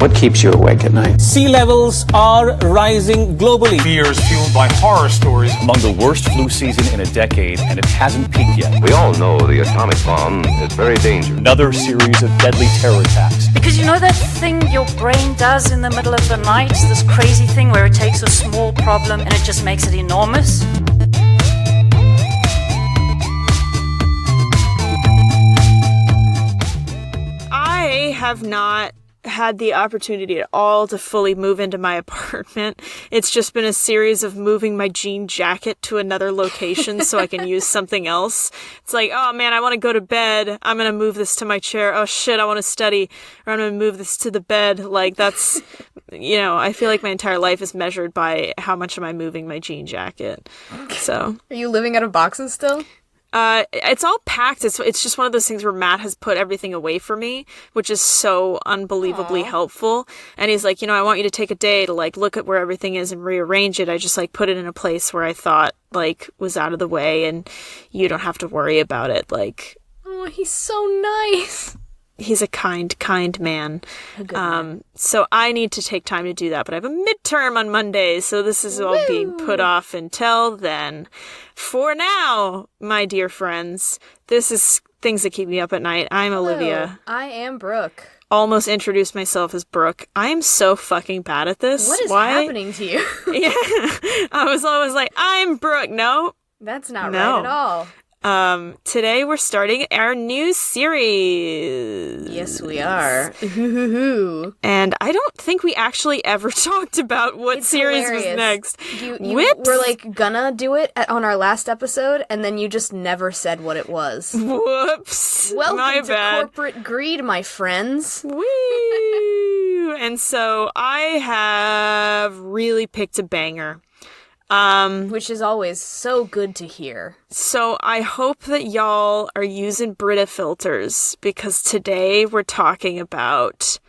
What keeps you awake at night? Sea levels are rising globally. Fears fueled by horror stories. Among the worst flu season in a decade, and it hasn't peaked yet. We all know the atomic bomb is very dangerous. Another series of deadly terror attacks. Because you know that thing your brain does in the middle of the night? This crazy thing where it takes a small problem and it just makes it enormous? I have not had the opportunity at all to fully move into my apartment. It's just been a series of moving my jean jacket to another location so I can use something else. It's like, oh man, I want to go to bed. I'm going to move this to my chair. Oh shit, I want to study. Or I'm going to move this to the bed. Like that's, I feel like my entire life is measured by how much am I moving my jean jacket. So. Are you living out of boxes still? It's all packed. It's just one of those things where Matt has put everything away for me, which is so unbelievably helpful. And he's like, I want you to take a day to look at where everything is and rearrange it. I just put it in a place where I thought was out of the way and you don't have to worry about it. Oh, he's so nice. He's a kind man. So I need to take time to do that, but I have a midterm on Monday, so this is all being put off until then. For now, my dear friends, this is Things That Keep Me Up at Night. I'm Olivia. I am Brooke. Almost introduced myself as Brooke. I am so fucking bad at this. What is happening to you? Yeah. I was always like, I'm Brooke. No. That's not right at all. Today we're starting our new series. Yes, we are. And I don't think we actually ever talked about what series was next. You were gonna do it on our last episode, and then you just never said what it was. Whoops. Welcome to corporate greed, my friends. Woo! And so I have really picked a banger. Which is always so good to hear. So I hope that y'all are using Brita filters because today we're talking about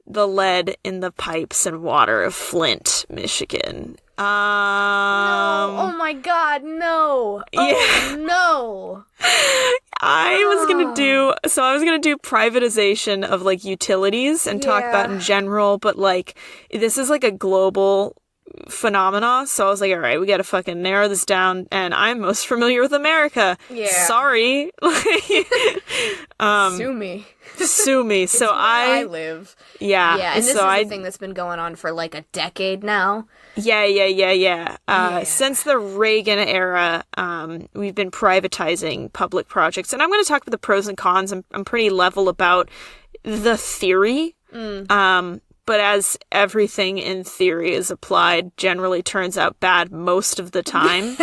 the lead in the pipes and water of Flint, Michigan. No. Oh my god, no. Oh, no. I was gonna do privatization of utilities and talk about in general, but this is a global phenomena, so I was like, all right, we gotta fucking narrow this down, and I'm most familiar with America. Yeah. Sorry. Sue me. So I live. Yeah. Yeah, and this is a thing that's been going on for a decade now. Yeah. Since the Reagan era, we've been privatizing public projects, and I'm going to talk about the pros and cons. I'm pretty level about the theory. But as everything in theory is applied, generally turns out bad most of the time.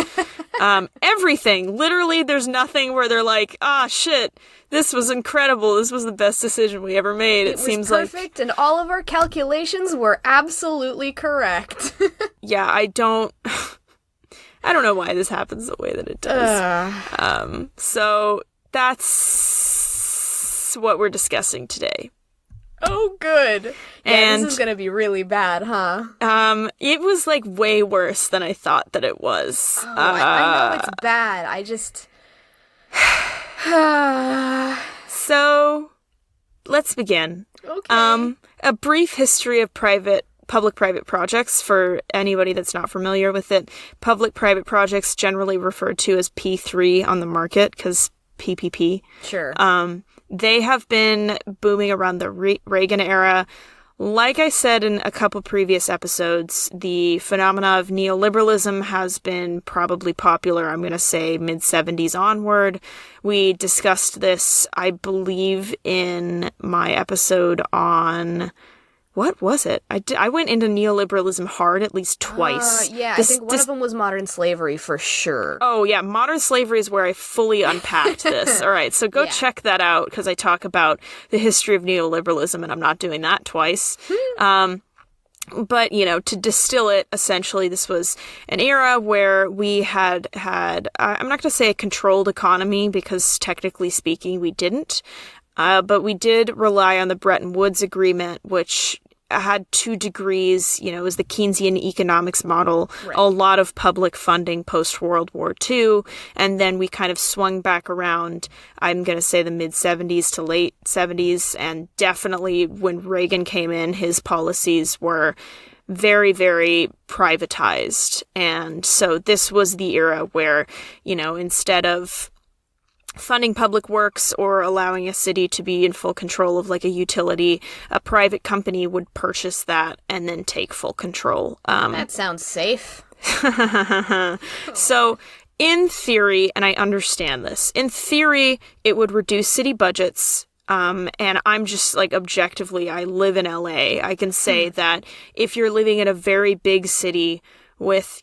Everything. Literally, there's nothing where they're like, shit, this was incredible. This was the best decision we ever made. It seems perfect, and all of our calculations were absolutely correct. Yeah, I don't know why this happens the way that it does. So that's what we're discussing today. Oh, good. Yeah, and this is gonna be really bad, huh? It was way worse than I thought that it was. Oh, I know it's bad. I just... So, let's begin. Okay. A brief history of public-private projects for anybody that's not familiar with it. Public-private projects generally referred to as P3 on the market, because PPP. Sure. They have been booming around the Reagan era. Like I said in a couple previous episodes, the phenomena of neoliberalism has been probably popular, I'm going to say, mid-70s onward. We discussed this, I believe, in my episode on... What was it? I went into neoliberalism hard at least twice. I think one of them was modern slavery for sure. Oh, yeah. Modern slavery is where I fully unpacked this. All right. So go check that out because I talk about the history of neoliberalism and I'm not doing that twice. But, to distill it, essentially, this was an era where we had I'm not going to say a controlled economy because technically speaking, we didn't. But we did rely on the Bretton Woods Agreement, which had 2 degrees, you know, is the Keynesian economics model, a lot of public funding post-World War II, and then we kind of swung back around, I'm going to say the mid-70s to late 70s, and definitely when Reagan came in, his policies were very, very privatized. And so this was the era where, you know, instead of funding public works or allowing a city to be in full control of like a utility, a private company would purchase that and then take full control. That sounds safe. So in theory, and I understand this, in theory, it would reduce city budgets. And I'm just like objectively, I live in LA. I can say that if you're living in a very big city with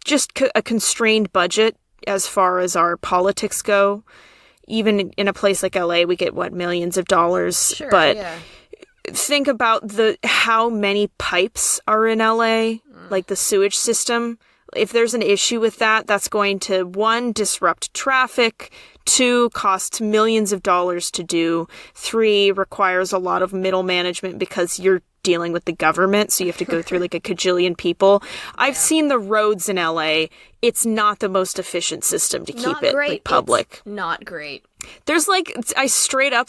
just a constrained budget, as far as our politics go, even in a place like LA, we get millions of dollars. Sure, but yeah. think about how many pipes are in LA, like the sewage system. If there's an issue with that, that's going to 1, disrupt traffic, 2, cost millions of dollars to do, 3, requires a lot of middle management because you're dealing with the government, so you have to go through like a cajillion people. I've seen the roads in LA. It's not the most efficient system to keep it like, public. It's not great. There's like,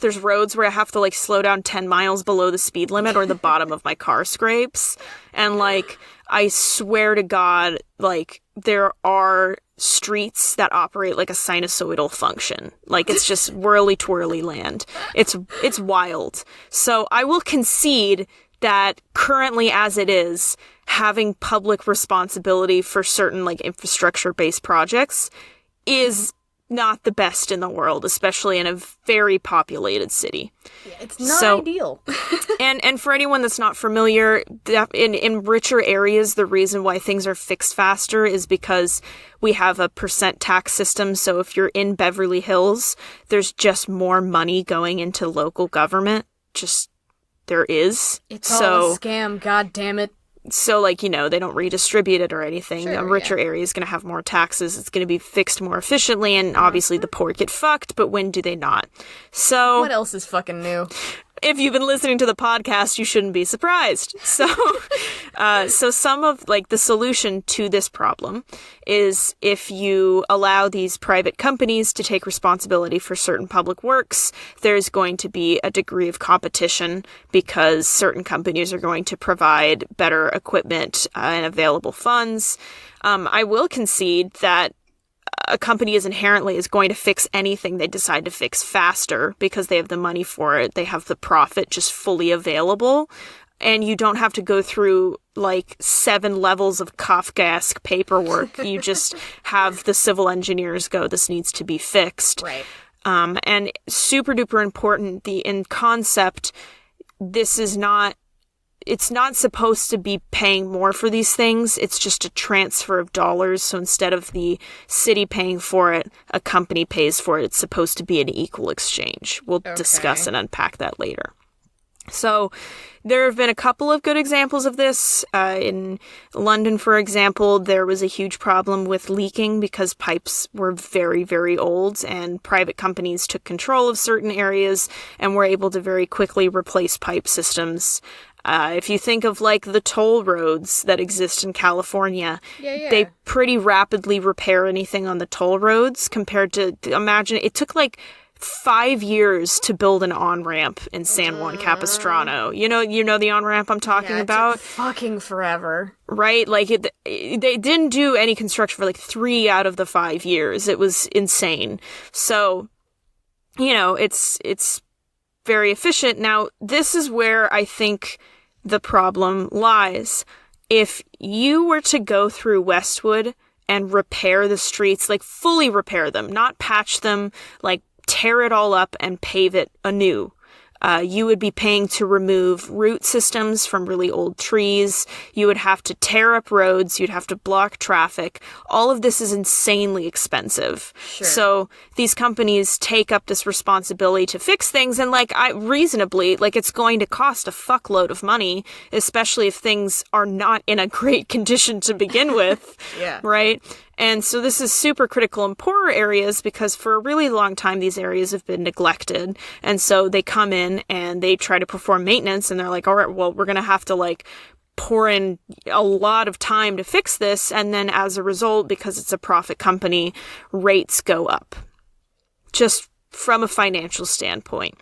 there's roads where I have to like slow down 10 miles below the speed limit or the bottom of my car scrapes. And like, I swear to God, like there are streets that operate like a sinusoidal function. Like it's just whirly twirly land. It's wild. So I will concede that currently as it is, having public responsibility for certain like infrastructure-based projects is not the best in the world, especially in a very populated city. Yeah, it's not ideal. and for anyone that's not familiar, in richer areas, the reason why things are fixed faster is because we have a percent tax system. So if you're in Beverly Hills, there's just more money going into local government. Just there is. It's all a scam, god damn it. So, like, you know, they don't redistribute it or anything. Sure, a richer area is going to have more taxes. It's going to be fixed more efficiently, and obviously the poor get fucked, but when do they not? So... What else is fucking new? If you've been listening to the podcast, you shouldn't be surprised. So, so some of, like, the solution to this problem is if you allow these private companies to take responsibility for certain public works, there's going to be a degree of competition because certain companies are going to provide better equipment and available funds. I will concede that a company is going to fix anything they decide to fix faster because they have the money for it. They have the profit just fully available. And you don't have to go through like 7 levels of Kafkaesque paperwork. You just have the civil engineers go, this needs to be fixed. Right. And super duper important, in concept, it's not supposed to be paying more for these things. It's just a transfer of dollars. So instead of the city paying for it, a company pays for it. It's supposed to be an equal exchange. We'll discuss and unpack that later. So there have been a couple of good examples of this. In London, for example, there was a huge problem with leaking because pipes were very, very old, and private companies took control of certain areas and were able to very quickly replace pipe systems. If you think of like the toll roads that exist in California, they pretty rapidly repair anything on the toll roads compared to, imagine, it took like 5 years to build an on-ramp in San Juan Capistrano. You know the on-ramp I'm talking about? It took fucking forever. Right? Like, they didn't do any construction for like 3 out of the 5 years. It was insane. So, you know, it's very efficient. Now, this is where I think the problem lies. If you were to go through Westwood and repair the streets, like fully repair them, not patch them, like tear it all up and pave it anew, you would be paying to remove root systems from really old trees. You would have to tear up roads. You'd have to block traffic. All of this is insanely expensive. Sure. So these companies take up this responsibility to fix things, and reasonably, it's going to cost a fuckload of money, especially if things are not in a great condition to begin with. Yeah. Right? And so this is super critical in poorer areas because for a really long time, these areas have been neglected. And so they come in and they try to perform maintenance and they're like, all right, well, we're going to have to like pour in a lot of time to fix this. And then as a result, because it's a profit company, rates go up. Just from a financial standpoint.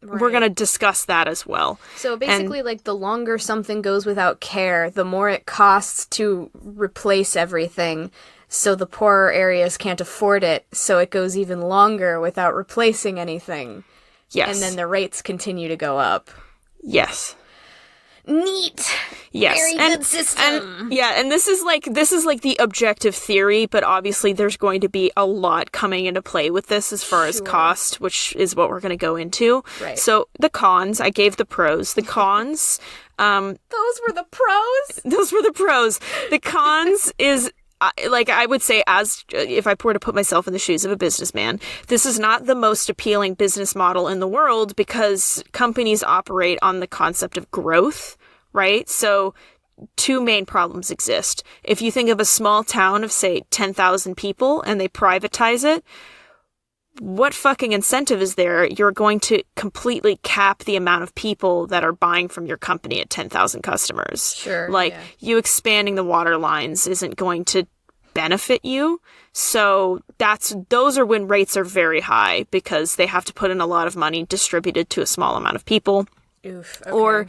Right. We're going to discuss that as well. So basically, like, the longer something goes without care, the more it costs to replace everything. So the poorer areas can't afford it, so it goes even longer without replacing anything. Yes. And then the rates continue to go up. Yes. Neat. Yes. Very good system. And this is like the objective theory, but obviously there's going to be a lot coming into play with this as far as cost, which is what we're going to go into. Right. So the cons, I gave the pros. The cons, Those were the pros? those were the pros. The cons is like I would say, as if I were to put myself in the shoes of a businessman, this is not the most appealing business model in the world because companies operate on the concept of growth, right? So two main problems exist. If you think of a small town of, say, 10,000 people and they privatize it, what fucking incentive is there? You're going to completely cap the amount of people that are buying from your company at 10,000 customers. Sure. Like, yeah. you expanding the water lines isn't going to benefit you. So those are when rates are very high because they have to put in a lot of money distributed to a small amount of people. Oof. Okay. Or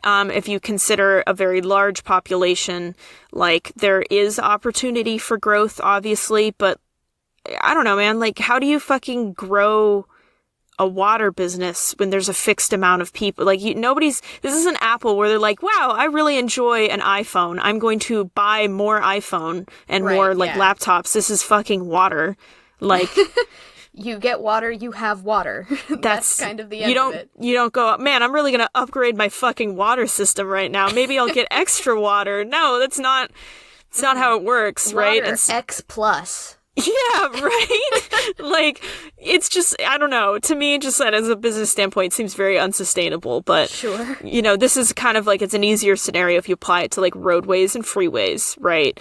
if you consider a very large population, like, there is opportunity for growth, obviously, but I don't know, man. Like, how do you fucking grow a water business when there's a fixed amount of people? Like, this isn't Apple where they're like, wow, I really enjoy an iPhone. I'm going to buy more iPhone and more, like, laptops. This is fucking water. Like, you get water, you have water. That's kind of the end of it. You don't go, man, I'm really going to upgrade my fucking water system right now. Maybe I'll get extra water. No, it's not how it works, right? Water X plus. Yeah, right? Like, it's just, I don't know. To me, just that as a business standpoint, it seems very unsustainable. But, sure. This is kind of like, it's an easier scenario if you apply it to, like, roadways and freeways, right?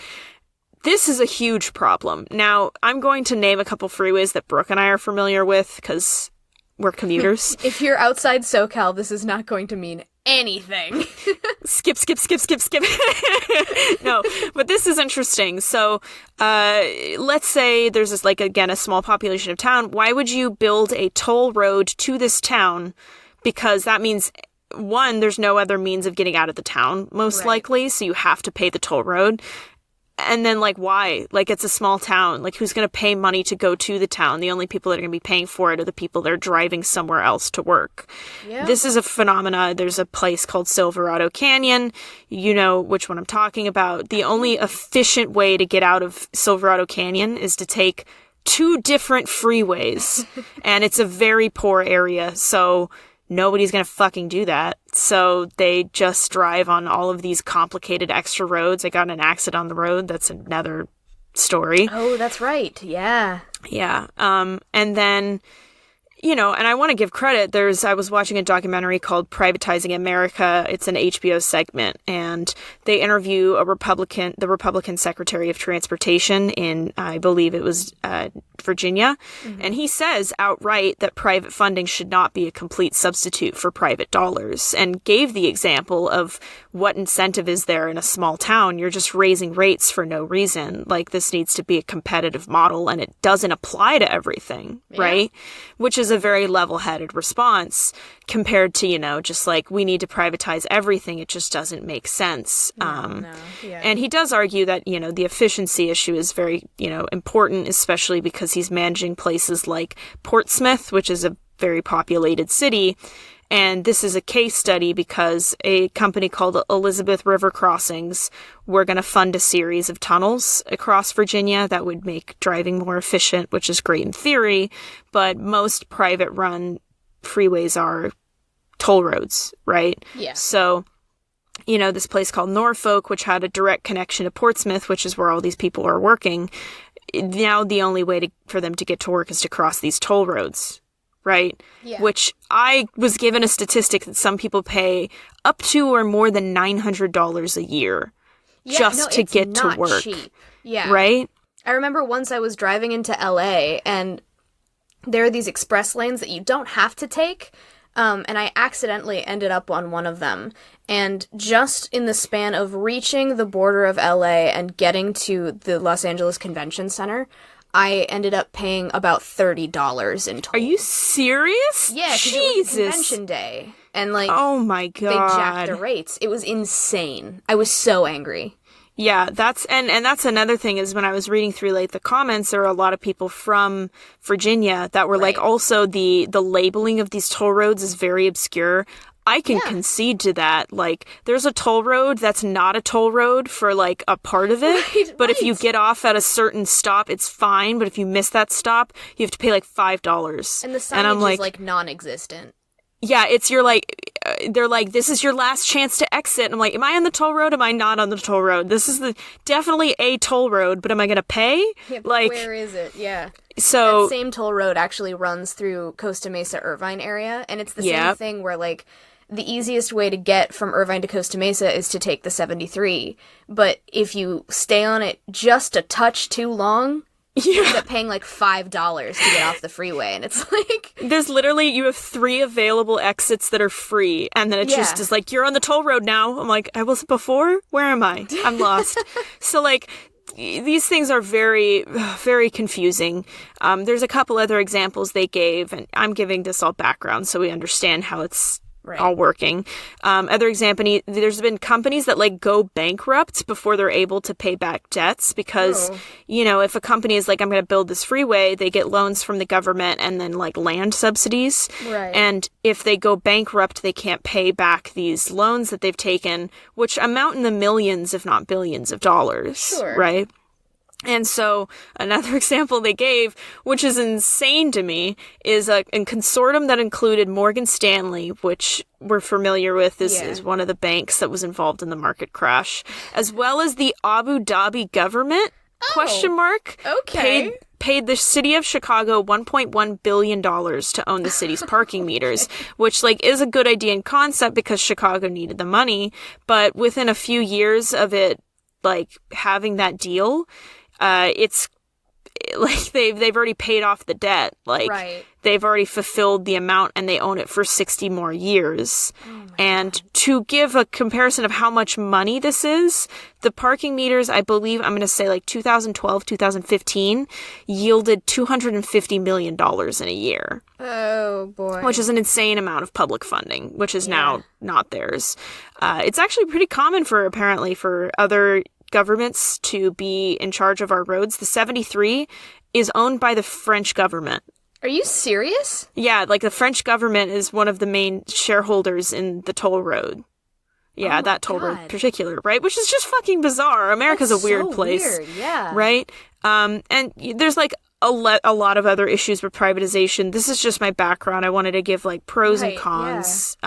This is a huge problem. Now, I'm going to name a couple freeways that Brooke and I are familiar with, because we're commuters. If you're outside SoCal, this is not going to mean anything. Skip. No, but this is interesting. So, let's say there's this, like, again, a small population of town. Why would you build a toll road to this town? Because that means, one, there's no other means of getting out of the town, most likely, so you have to pay the toll road. And then, like, why? Like, it's a small town. Like, who's going to pay money to go to the town? The only people that are going to be paying for it are the people that are driving somewhere else to work. Yeah. This is a phenomena. There's a place called Silverado Canyon. You know which one I'm talking about. The only efficient way to get out of Silverado Canyon is to take two different freeways. And it's a very poor area, so nobody's gonna fucking do that. So they just drive on all of these complicated extra roads. I got in an accident on the road. That's another story. Oh, that's right. Yeah. Yeah. And then, and I want to give credit. I was watching a documentary called Privatizing America. It's an HBO segment, and they interview the Republican Secretary of Transportation in, I believe it was Virginia. Mm-hmm. And he says outright that private funding should not be a complete substitute for private dollars, and gave the example of what incentive is there in a small town. You're just raising rates for no reason. Like, this needs to be a competitive model, and it doesn't apply to everything, right? Which is a very level-headed response compared to, just like, we need to privatize everything. It just doesn't make sense. Yeah. And he does argue that, the efficiency issue is very, important, especially because he's managing places like Portsmouth, which is a very populated city. And this is a case study because a company called Elizabeth River Crossings were going to fund a series of tunnels across Virginia that would make driving more efficient, which is great in theory, but most private-run freeways are toll roads, right? Yeah. So, this place called Norfolk, which had a direct connection to Portsmouth, which is where all these people are working, now the only way for them to get to work is to cross these toll roads. Right? Yeah. Which I was given a statistic that some people pay up to or more than $900 a year just to get to work. Cheap. Yeah. Right? I remember once I was driving into LA, and there are these express lanes that you don't have to take, and I accidentally ended up on one of them. And just in the span of reaching the border of LA and getting to the Los Angeles Convention Center, I ended up paying about $30 in total. Are you serious? Yeah, because it was convention day. And, like, oh my God. They jacked the rates. It was insane. I was so angry. Yeah, that's and that's another thing is when I was reading through like the comments, there were a lot of people from Virginia that were like, also the labeling of these toll roads is very obscure. I can concede to that. Like, there's a toll road that's not a toll road for like a part of it, but if you get off at a certain stop, it's fine. But if you miss that stop, you have to pay like $5. And the signage is like non-existent. Yeah, it's your like, they're like, this is your last chance to exit. And I'm like, am I on the toll road? Am I not on the toll road? This is definitely a toll road, but am I going to pay? Yeah, like, where is it? Yeah. So that same toll road actually runs through Costa Mesa, Irvine area. And it's the same thing where like the easiest way to get from Irvine to Costa Mesa is to take the 73. But if you stay on it just a touch too long, you end up paying like $5 to get off the freeway, and it's like... There's literally, you have 3 available exits that are free, and then it just is like, you're on the toll road now. I'm like, I wasn't before? Where am I? I'm lost. So, like, these things are very, very confusing. There's a couple other examples they gave, and I'm giving this all background so we understand how it's all working. Other example, there's been companies that like go bankrupt before they're able to pay back debts because, you know, if a company is like, I'm going to build this freeway, they get loans from the government and then like land subsidies. Right. And if they go bankrupt, they can't pay back these loans that they've taken, which amount in the millions, if not billions of dollars. Right. And so another example they gave, which is insane to me, is a consortium that included Morgan Stanley, which we're familiar with is one of the banks that was involved in the market crash, as well as the Abu Dhabi government, paid the city of Chicago $1.1 billion to own the city's parking meters, which like is a good idea in concept because Chicago needed the money. But within a few years of it, like having that deal, it's like they've already paid off the debt. Like they've already fulfilled the amount and they own it for 60 more years. And to give a comparison of how much money this is, the parking meters, I believe, I'm going to say like 2012, 2015, yielded $250 million in a year. Oh, boy. Which is an insane amount of public funding, which is now not theirs. It's actually pretty common apparently for other governments to be in charge of our roads. The 73 is owned by the French government. Are you serious? Yeah, like the French government is one of the main shareholders in the toll road. Yeah, that toll road in particular, right? Which is just fucking bizarre. America's a weird place. Weird, yeah. Right? And there's like a lot of other issues with privatization. This is just my background. I wanted to give like pros and cons.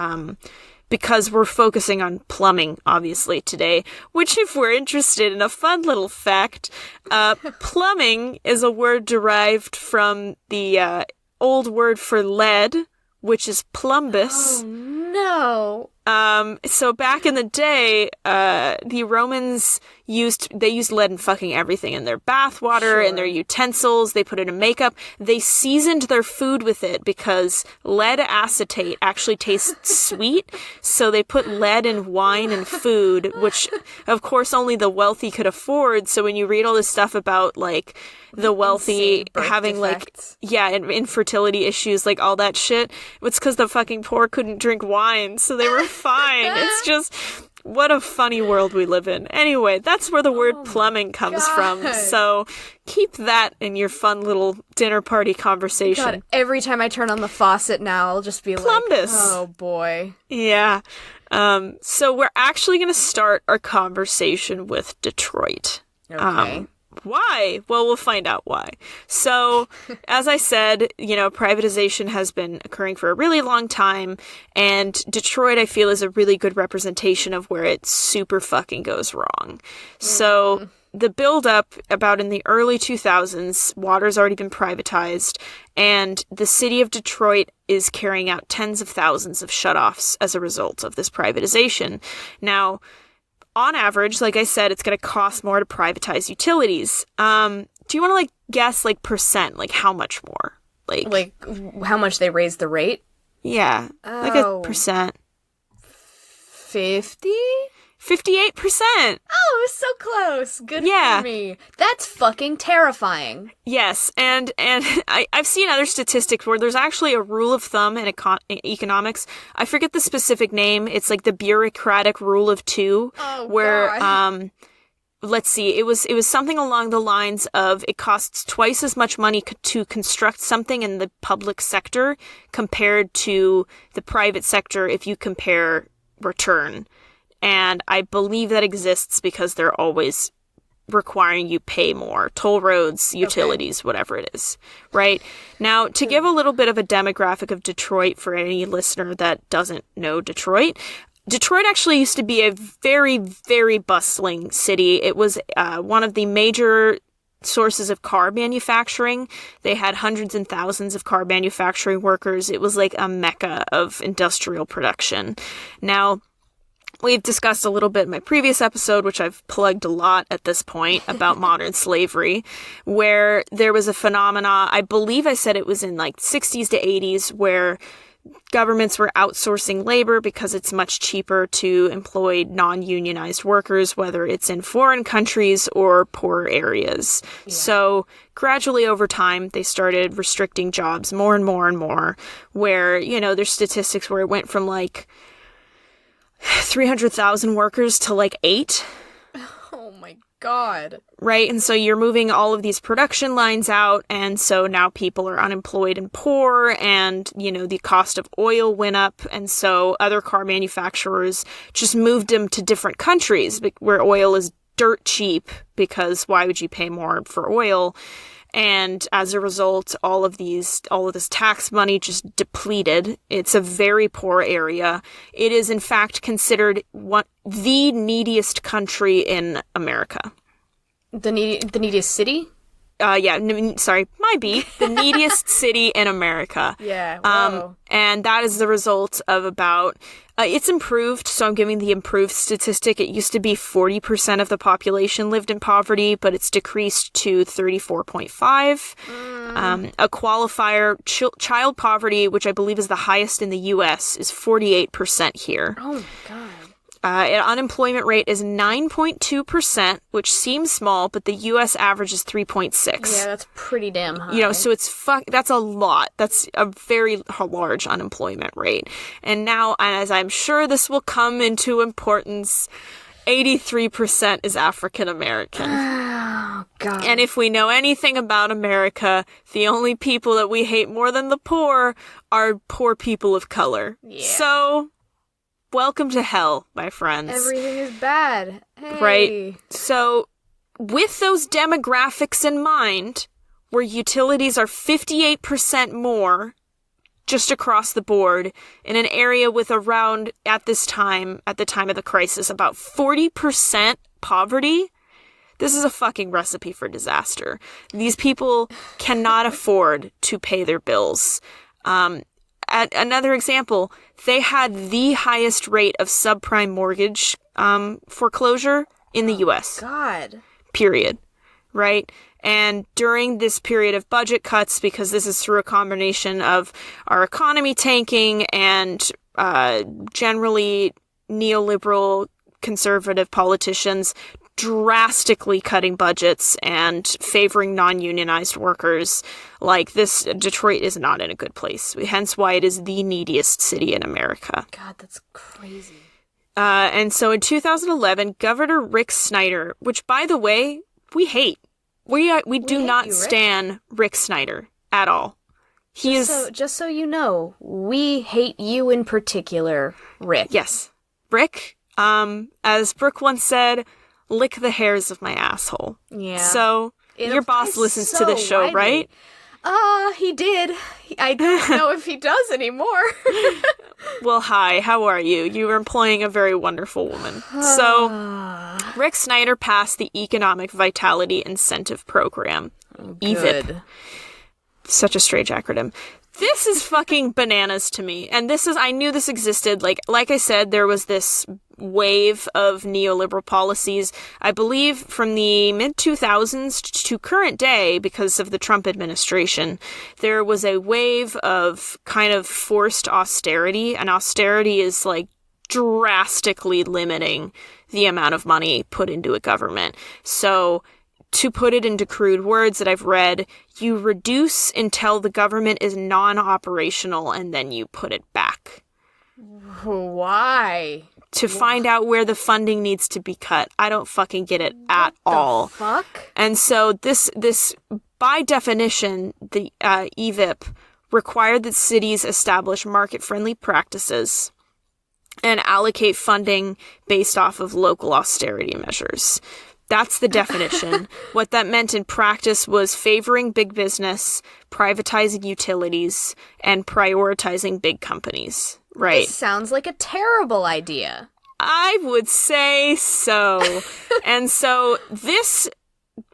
Because we're focusing on plumbing, obviously, today, which if we're interested in a fun little fact, plumbing is a word derived from the old word for lead, which is plumbus. Oh, no. So back in the day, the Romans used lead in fucking everything, in their bath water, in their utensils. They put it in makeup. They seasoned their food with it because lead acetate actually tastes sweet. So they put lead in wine and food, which of course only the wealthy could afford. So when you read all this stuff about like the wealthy having defects. Infertility issues, like all that shit, it's because the fucking poor couldn't drink wine. So they were fine. It's just, what a funny world we live in. Anyway, that's where the word plumbing comes from. So keep that in your fun little dinner party conversation. God, every time I turn on the faucet now, I'll just be plumbus. Like, oh boy. Yeah. So we're actually going to start our conversation with Detroit. Okay. Why? Well, we'll find out why. So, as I said, privatization has been occurring for a really long time, and Detroit, I feel, is a really good representation of where it super fucking goes wrong. So, the build-up about in the early 2000s, water's already been privatized, and the city of Detroit is carrying out tens of thousands of shutoffs as a result of this privatization. Now, on average, like I said, it's going to cost more to privatize utilities. Do you want to, like, guess, like, percent? Like, how much more? Like, how much they raised the rate? Yeah. Like a percent. 50? 58%. Oh, it was so close. Good for me. That's fucking terrifying. Yes, and I've seen other statistics where there's actually a rule of thumb in economics. I forget the specific name. It's like the bureaucratic rule of two, where let's see, it was something along the lines of it costs twice as much money to construct something in the public sector compared to the private sector if you compare return. And I believe that exists because they're always requiring you pay more. Toll roads, utilities, whatever it is. Right? Now, to give a little bit of a demographic of Detroit for any listener that doesn't know Detroit actually used to be a very, very bustling city. It was one of the major sources of car manufacturing. They had hundreds and thousands of car manufacturing workers. It was like a mecca of industrial production. Now, we've discussed a little bit in my previous episode, which I've plugged a lot at this point, about modern slavery, where there was a phenomena, I believe I said it was in like 60s to 80s, where governments were outsourcing labor because it's much cheaper to employ non-unionized workers, whether it's in foreign countries or poor areas. Yeah. So gradually over time, they started restricting jobs more and more and more, where, you know, there's statistics where it went from like 300,000 workers to like 8. Oh my God. Right? And so you're moving all of these production lines out, and so now people are unemployed and poor, and, you know, the cost of oil went up, and so other car manufacturers just moved them to different countries where oil is dirt cheap, because why would you pay more for oil? And as a result, all of this tax money just depleted. It's a very poor area. It is, in fact, considered the neediest country in America. The neediest city? Might be the neediest city in America. Yeah. Whoa. And that is the result of about. It's improved, so I'm giving the improved statistic. It used to be 40% of the population lived in poverty, but it's decreased to 34.5. A qualifier, child poverty, which I believe is the highest in the U.S., is 48% here. Oh my God. Unemployment rate is 9.2%, which seems small, but the U.S. average is 3.6. Yeah, that's pretty damn high. You know, so that's a lot. That's a very large unemployment rate. And now, as I'm sure this will come into importance, 83% is African American. Oh, God. And if we know anything about America, the only people that we hate more than the poor are poor people of color. Yeah. So, welcome to hell, my friends. Everything is bad. Hey. Right? So, with those demographics in mind, where utilities are 58% more just across the board in an area with around, at the time of the crisis, about 40% poverty, this is a fucking recipe for disaster. These people cannot afford to pay their bills. Another example, they had the highest rate of subprime mortgage foreclosure in the U.S. God. Period. Right? And during this period of budget cuts, because this is through a combination of our economy tanking and generally neoliberal conservative politicians drastically cutting budgets and favoring non-unionized workers, like this, Detroit is not in a good place. Hence why it is the neediest city in America. God, that's crazy. And so in 2011, Governor Rick Snyder, which, by the way, we hate. We do not stand Rick Snyder at all. Just so you know, we hate you in particular, Rick. Yes. Rick, as Brooke once said, lick the hairs of my asshole. Yeah. So, your boss listens to this show, right? He did. I don't know if he does anymore. Well, hi, how are you? You are employing a very wonderful woman. So, Rick Snyder passed the Economic Vitality Incentive Program. EVIP. Such a strange acronym. This is fucking bananas to me. And I knew this existed. Like I said, there was this wave of neoliberal policies. I believe from the mid-2000s to current day, because of the Trump administration, there was a wave of kind of forced austerity, and austerity is like drastically limiting the amount of money put into a government. So to put it into crude words that I've read, you reduce until the government is non-operational and then you put it back. Why? To find out where the funding needs to be cut. I don't fucking get it at all. Fuck? And so this by definition, the EVIP required that cities establish market-friendly practices and allocate funding based off of local austerity measures. That's the definition. What that meant in practice was favoring big business, privatizing utilities, and prioritizing big companies. Right. This sounds like a terrible idea. I would say so. And so this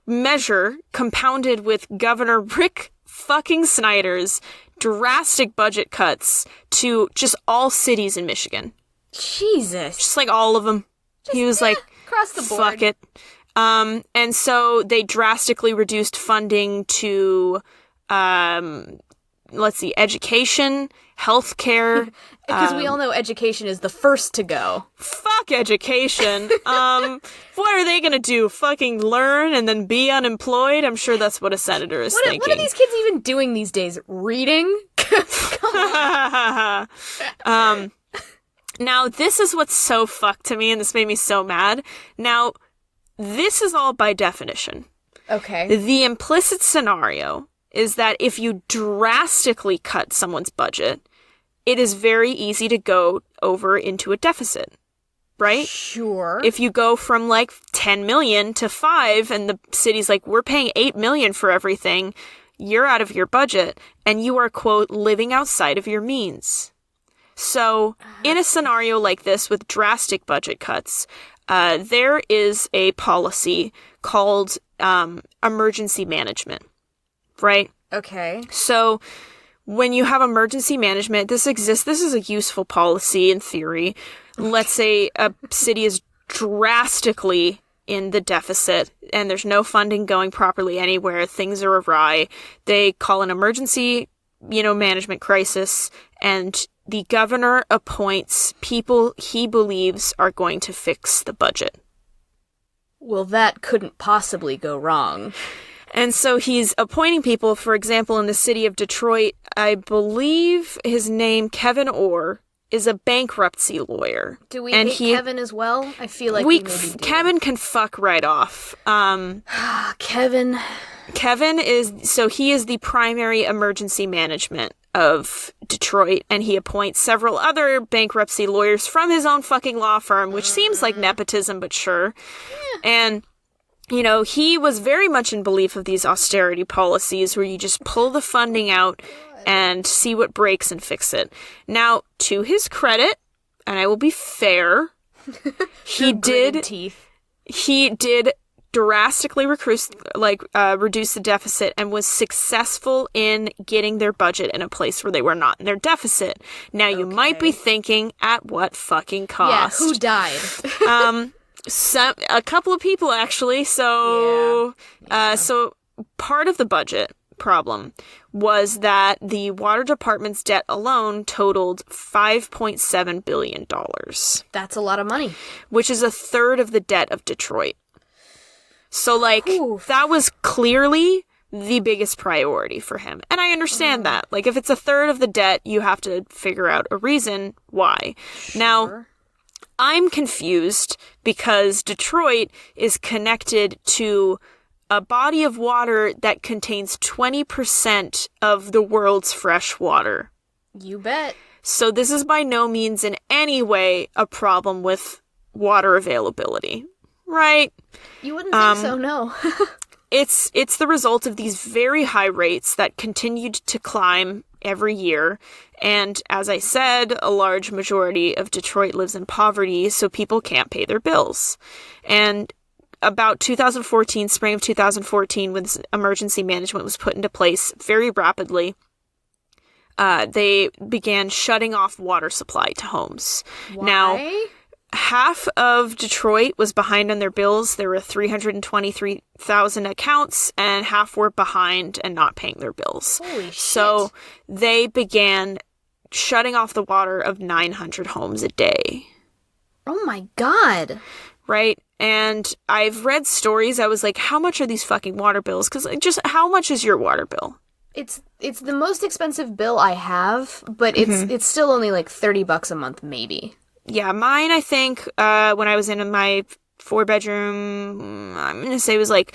measure, compounded with Governor Rick fucking Snyder's drastic budget cuts to just all cities in Michigan. Jesus. Just like all of them. He was like, across the board. fuck it. And so they drastically reduced funding to, education, healthcare. Because we all know education is the first to go. Fuck education. What are they gonna do? Fucking learn and then be unemployed? I'm sure that's what a senator is thinking. What are these kids even doing these days? Reading? Come on. Now, this is what's so fucked to me, and this made me so mad. Now, this is all by definition. Okay. The implicit scenario is that if you drastically cut someone's budget, it is very easy to go over into a deficit, right? Sure. If you go from like 10 million to 5 and the city's like, we're paying 8 million for everything, you're out of your budget and you are, quote, living outside of your means. So in a scenario like this with drastic budget cuts, there is a policy called emergency management, right? Okay. So when you have emergency management, this exists. This is a useful policy in theory. Let's say a city is drastically in the deficit and there's no funding going properly anywhere. Things are awry. They call an emergency, management crisis, and the governor appoints people he believes are going to fix the budget. Well, that couldn't possibly go wrong. And so he's appointing people, for example, in the city of Detroit, I believe his name, Kevin Orr, is a bankruptcy lawyer. Do we hate Kevin as well? I feel like we maybe do. Kevin can fuck right off. Kevin. Kevin he is the primary emergency management of Detroit, and he appoints several other bankruptcy lawyers from his own fucking law firm, which seems like nepotism, but sure. Yeah. And he was very much in belief of these austerity policies where you just pull the funding out and see what breaks and fix it. Now, to his credit, and I will be fair, he did drastically reduce the deficit and was successful in getting their budget in a place where they were not in their deficit. Now, you might be thinking, at what fucking cost? Yeah, who died? A couple of people, actually. So, so part of the budget problem was that the water department's debt alone totaled $5.7 billion. That's a lot of money. Which is a third of the debt of Detroit. So, that was clearly the biggest priority for him. And I understand that. Like, if it's a third of the debt, you have to figure out a reason why. Sure. Now, I'm confused because Detroit is connected to a body of water that contains 20% of the world's fresh water. You bet. So this is by no means in any way a problem with water availability, right? You wouldn't think so, no. It's the result of these very high rates that continued to climb every year. And as I said, a large majority of Detroit lives in poverty, so people can't pay their bills. And about 2014, spring of 2014, when this emergency management was put into place very rapidly, they began shutting off water supply to homes. Why? Now, half of Detroit was behind on their bills. There were 323,000 accounts, and half were behind and not paying their bills. Holy shit. So they began shutting off the water of 900 homes a day. Oh my god. Right? And I've read stories. I was like, how much are these fucking water bills? Because just how much is your water bill? It's the most expensive bill I have, but it's still only like $30 a month, maybe. Yeah, mine, I think, when I was in my 4-bedroom, I'm going to say it was like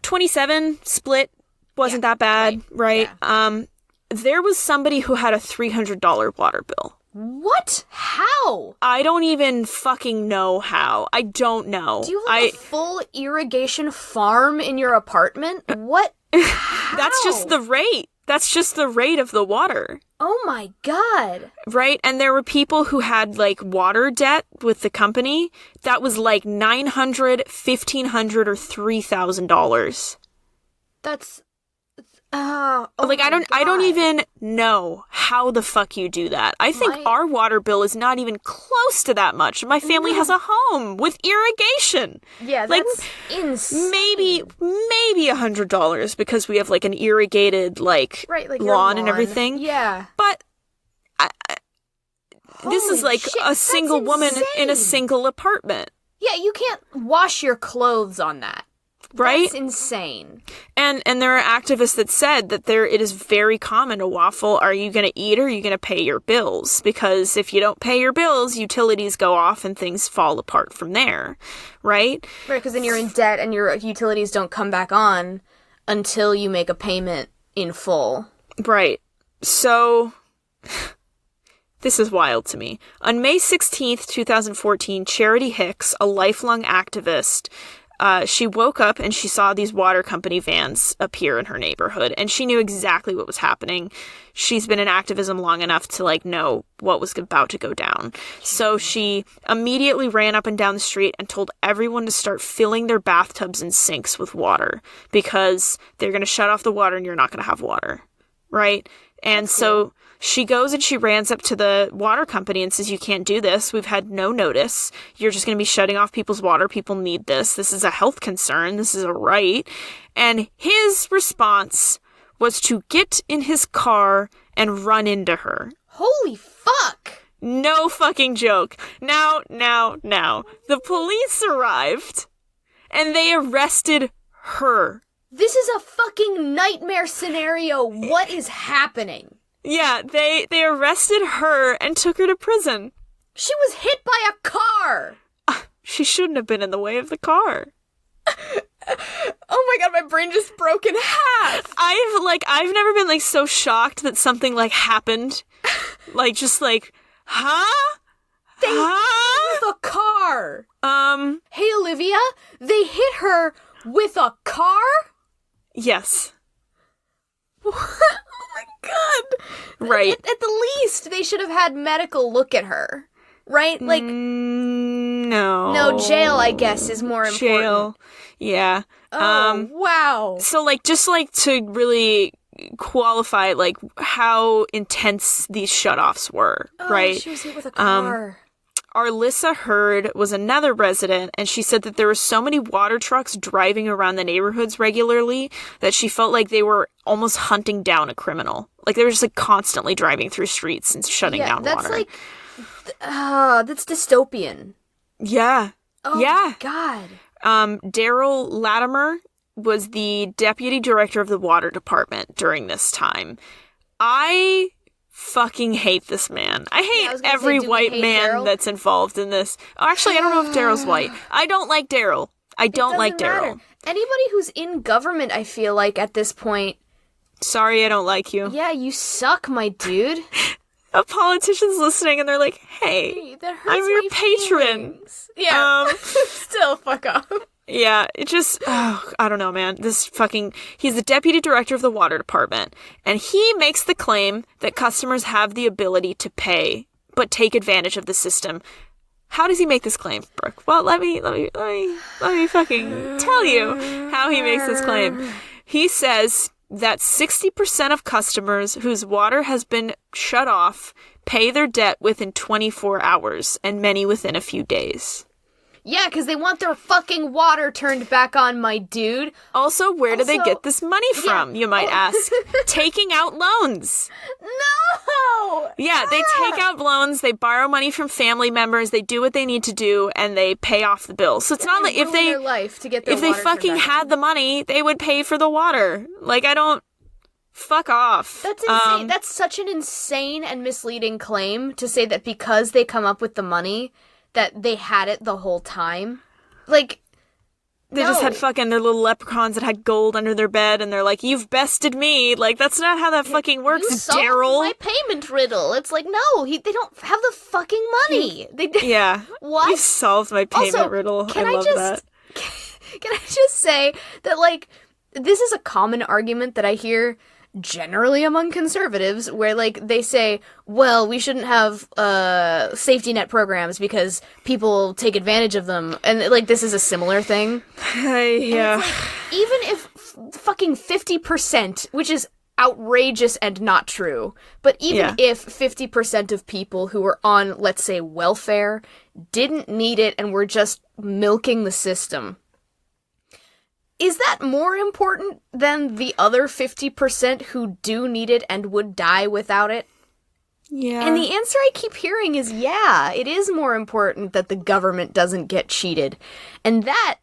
27 split. Wasn't that bad, right? Yeah. There was somebody who had a $300 water bill. What? How? I don't even fucking know how. I don't know. Do you have a full irrigation farm in your apartment? What? How? That's just the rate. That's just the rate of the water. Oh my god. Right? And there were people who had like water debt with the company that was like $900, $1,500, or $3,000. That's Like, I don't even know how the fuck you do that. I think our water bill is not even close to that much. My family has a home with irrigation. Yeah, like, that's insane. Maybe $100 because we have like an irrigated like, right, like your lawn and everything. Yeah. But this is like shit, a single woman in a insane. single apartment. Yeah, you can't wash your clothes on that. Right? That's insane. And there are activists that said that it is very common to waffle, are you going to eat or are you going to pay your bills? Because if you don't pay your bills, utilities go off and things fall apart from there, right? Right, because then you're in debt and your utilities don't come back on until you make a payment in full. Right. So, this is wild to me. On May 16th, 2014, Charity Hicks, a lifelong activist, she woke up and she saw these water company vans appear in her neighborhood, and she knew exactly what was happening. She's been in activism long enough to like know what was about to go down. So she immediately ran up and down the street and told everyone to start filling their bathtubs and sinks with water because they're going to shut off the water and you're not going to have water. Right? And so she goes and she rants up to the water company and says, you can't do this. We've had no notice. You're just going to be shutting off people's water. People need this. This is a health concern. This is a right. And his response was to get in his car and run into her. Holy fuck! No fucking joke. Now. The police arrived and they arrested her. This is a fucking nightmare scenario. What is happening? Yeah, they arrested her and took her to prison. She was hit by a car! She shouldn't have been in the way of the car. Oh my god, my brain just broke in half! I've never been like so shocked that something like happened. Like, just like, huh? They hit with a car! Hey Olivia, they hit her with a car? Yes. What? Oh my god! Right. At the least, they should have had medical look at her. Right? Like... No. No, jail, I guess, is more important. Jail. Yeah. Oh, wow. So, like, just, like, to really qualify, like, how intense these shutoffs were, right? She was hit with a car. Arlissa Hurd was another resident, and she said that there were so many water trucks driving around the neighborhoods regularly that she felt like they were almost hunting down a criminal. Like, they were just, like, constantly driving through streets and shutting down that's water. That's dystopian. Yeah. Oh, yeah. my God. Daryl Latimer was the deputy director of the water department during this time. I fucking hate this man. I hate every white man Daryl? that's involved in this. Oh, actually, I don't know if Daryl's white. I don't like Daryl. I don't like Daryl. Anybody who's in government, I feel like, at this point... Sorry, I don't like you. Yeah, you suck, my dude. A politician's listening and they're like, hey, that hurts I'm your my patron. feelings. Yeah. Still, fuck off. Yeah, it just, I don't know, man. He's the deputy director of the water department, and he makes the claim that customers have the ability to pay, but take advantage of the system. How does he make this claim, Brooke? Well, let me fucking tell you how he makes this claim. He says that 60% of customers whose water has been shut off pay their debt within 24 hours, and many within a few days. Yeah, because they want their fucking water turned back on, my dude. Also, where do they get this money from, you might ask? Taking out loans. No! Yeah, they take out loans, they borrow money from family members, they do what they need to do, and they pay off the bills. So it's not like if their life to get their if they water fucking turned back had on. the money, they would pay for the water. Like, I don't... Fuck off. That's insane. That's such an insane and misleading claim to say that because they come up with the money, that they had it the whole time. Like, They just had fucking their little leprechauns that had gold under their bed, and they're like, "You've bested me." Like, that's not how that fucking works, you solved Daryl. my payment riddle. It's like, no, they don't have the fucking money. Yeah. What? You solved my payment Also, riddle. can I I love just- that. Can I just say that, like, this is a common argument that I hear generally among conservatives, where, like, they say, well, we shouldn't have safety net programs because people take advantage of them. And, like, this is a similar thing. Yeah. Even if fucking 50%, which is outrageous and not true, but even if 50% of people who were on, let's say, welfare didn't need it and were just milking the system, is that more important than the other 50% who do need it and would die without it? Yeah. And the answer I keep hearing is, yeah, it is more important that the government doesn't get cheated. And that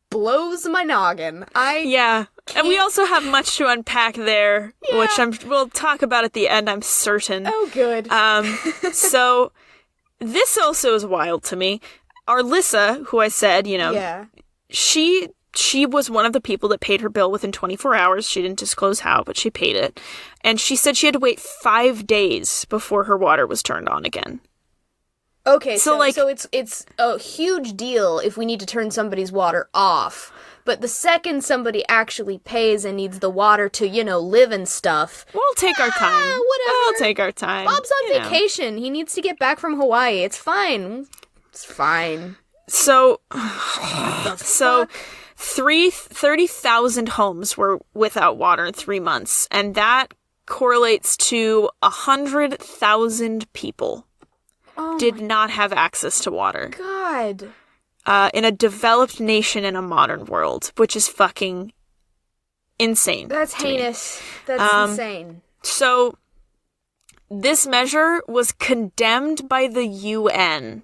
blows my noggin. Yeah. And we also have much to unpack there, which we'll talk about at the end, I'm certain. Oh, good. So this also is wild to me. Our Lissa, who I said, she was one of the people that paid her bill within 24 hours. She didn't disclose how, but she paid it. And she said she had to wait 5 days before her water was turned on again. Okay, so it's a huge deal if we need to turn somebody's water off. But the second somebody actually pays and needs the water to, live and stuff, we'll take our time. Whatever. We'll take our time. Bob's on vacation. He needs to get back from Hawaii. It's fine. It's fine. So 30,000 homes were without water in 3 months, and that correlates to 100,000 people did not have access to water. God. In a developed nation in a modern world, which is fucking insane. That's heinous. That's insane. So, this measure was condemned by the UN.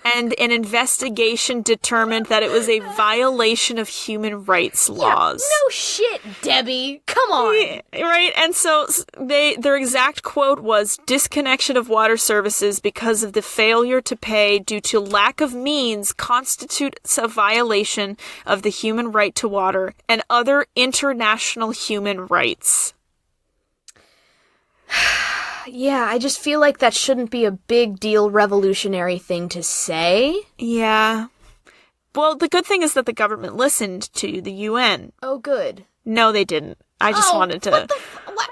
And an investigation determined that it was a violation of human rights laws. No shit, Debbie. Come on. Right? And so their exact quote was, disconnection of water services because of the failure to pay due to lack of means constitutes a violation of the human right to water and other international human rights. Yeah, I just feel like that shouldn't be a big deal revolutionary thing to say. Yeah. Well, the good thing is that the government listened to the UN. Oh, good. No, they didn't. I just wanted to... What?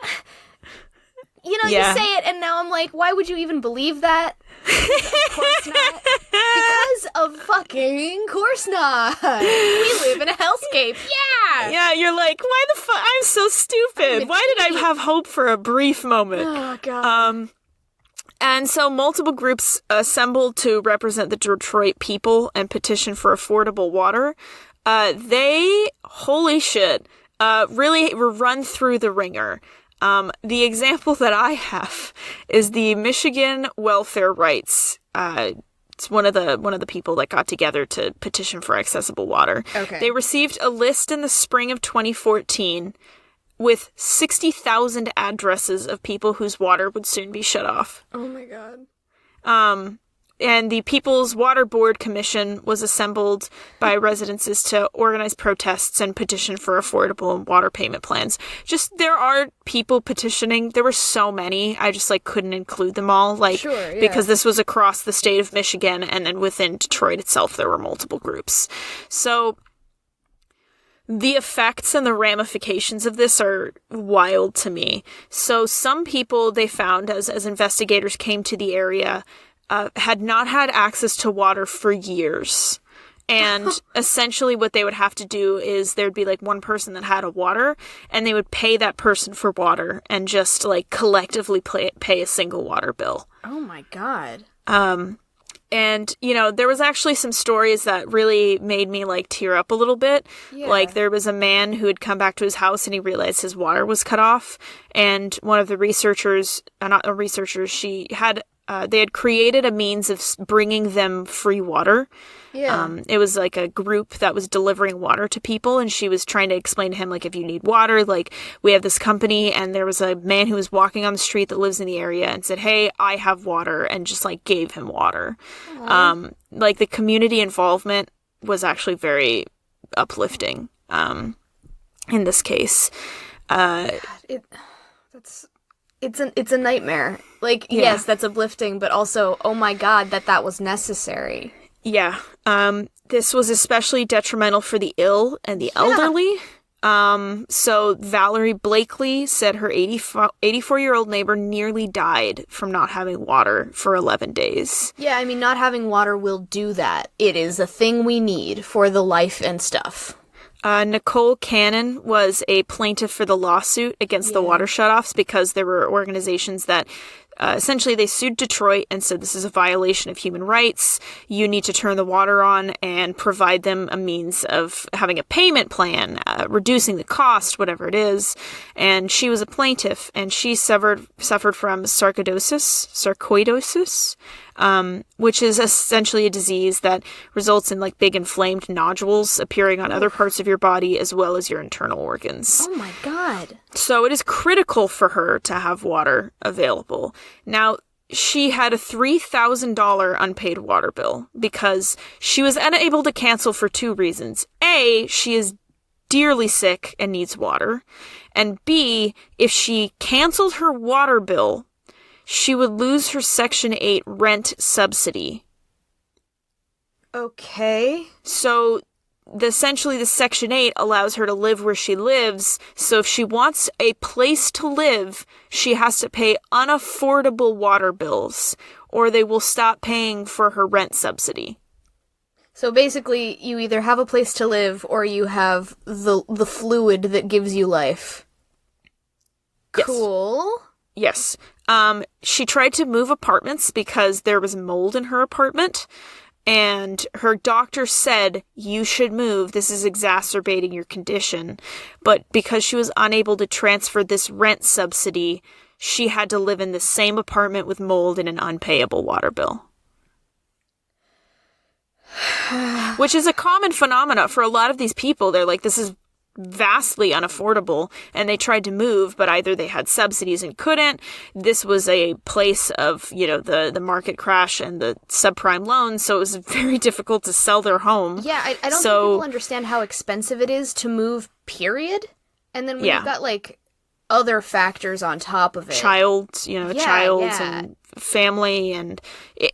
You say it, and now I'm like, why would you even believe that? Of course not. Because of fucking course not. We live in a hellscape. Yeah! Yeah, you're like, why the fuck? I'm so stupid. Why did I have hope for a brief moment? Oh, God. And so multiple groups assembled to represent the Detroit people and petition for affordable water. They, holy shit, really were run through the ringer. The example that I have is the Michigan Welfare Rights. It's one of the people that got together to petition for accessible water. Okay. They received a list in the spring of 2014 with 60,000 addresses of people whose water would soon be shut off. Oh my God. And the People's Water Board Commission was assembled by residences to organize protests and petition for affordable water payment plans. Just, there are people petitioning. There were so many. I just, couldn't include them all. Sure, yeah. Because this was across the state of Michigan, and then within Detroit itself, there were multiple groups. So, the effects and the ramifications of this are wild to me. So, some people they found, as investigators came to the area, had not had access to water for years. And essentially what they would have to do is there'd be like one person that had a water, and they would pay that person for water and just like collectively pay a single water bill. Oh my God. And, you know, there was actually some stories that really made me, like, tear up a little bit. Yeah. Like, there was a man who had come back to his house and he realized his water was cut off. And one of the researchers, they had created a means of bringing them free water. Yeah. It was like a group that was delivering water to people, and she was trying to explain to him, like, if you need water, like, we have this company, and there was a man who was walking on the street that lives in the area and said, hey, I have water, and just, like, gave him water. Like, the community involvement was actually very uplifting, in this case. It's a nightmare. Like, yes, that's uplifting, but also, oh my God, that was necessary. Yeah. This was especially detrimental for the ill and the elderly. So Valerie Blakely said her 84-year-old neighbor nearly died from not having water for 11 days. Yeah, I mean, not having water will do that. It is a thing we need for the life and stuff. Nicole Cannon was a plaintiff for the lawsuit against the water shutoffs because there were organizations that essentially they sued Detroit and said this is a violation of human rights. You need to turn the water on and provide them a means of having a payment plan, reducing the cost, whatever it is. And she was a plaintiff, and she suffered from sarcoidosis, which is essentially a disease that results in like big inflamed nodules appearing on other parts of your body as well as your internal organs. Oh my God. So it is critical for her to have water available. Now, she had a $3,000 unpaid water bill because she was unable to cancel for two reasons. A, she is dearly sick and needs water. And B, if she canceled her water bill, she would lose her Section 8 rent subsidy. Okay. So essentially the Section 8 allows her to live where she lives, so if she wants a place to live, she has to pay unaffordable water bills, or they will stop paying for her rent subsidy. So basically, you either have a place to live, or you have the fluid that gives you life. Yes. Cool. Yes. She tried to move apartments because there was mold in her apartment, and her doctor said, you should move, this is exacerbating your condition. But because she was unable to transfer this rent subsidy, she had to live in the same apartment with mold and an unpayable water bill. Which is a common phenomena for a lot of these people. They're like, this is vastly unaffordable, and they tried to move, but either they had subsidies and couldn't. This was a place of, you know, the market crash and the subprime loans, so it was very difficult to sell their home. Yeah, I don't think people understand how expensive it is to move, period. And then when you've got, like, other factors on top of it. And family, and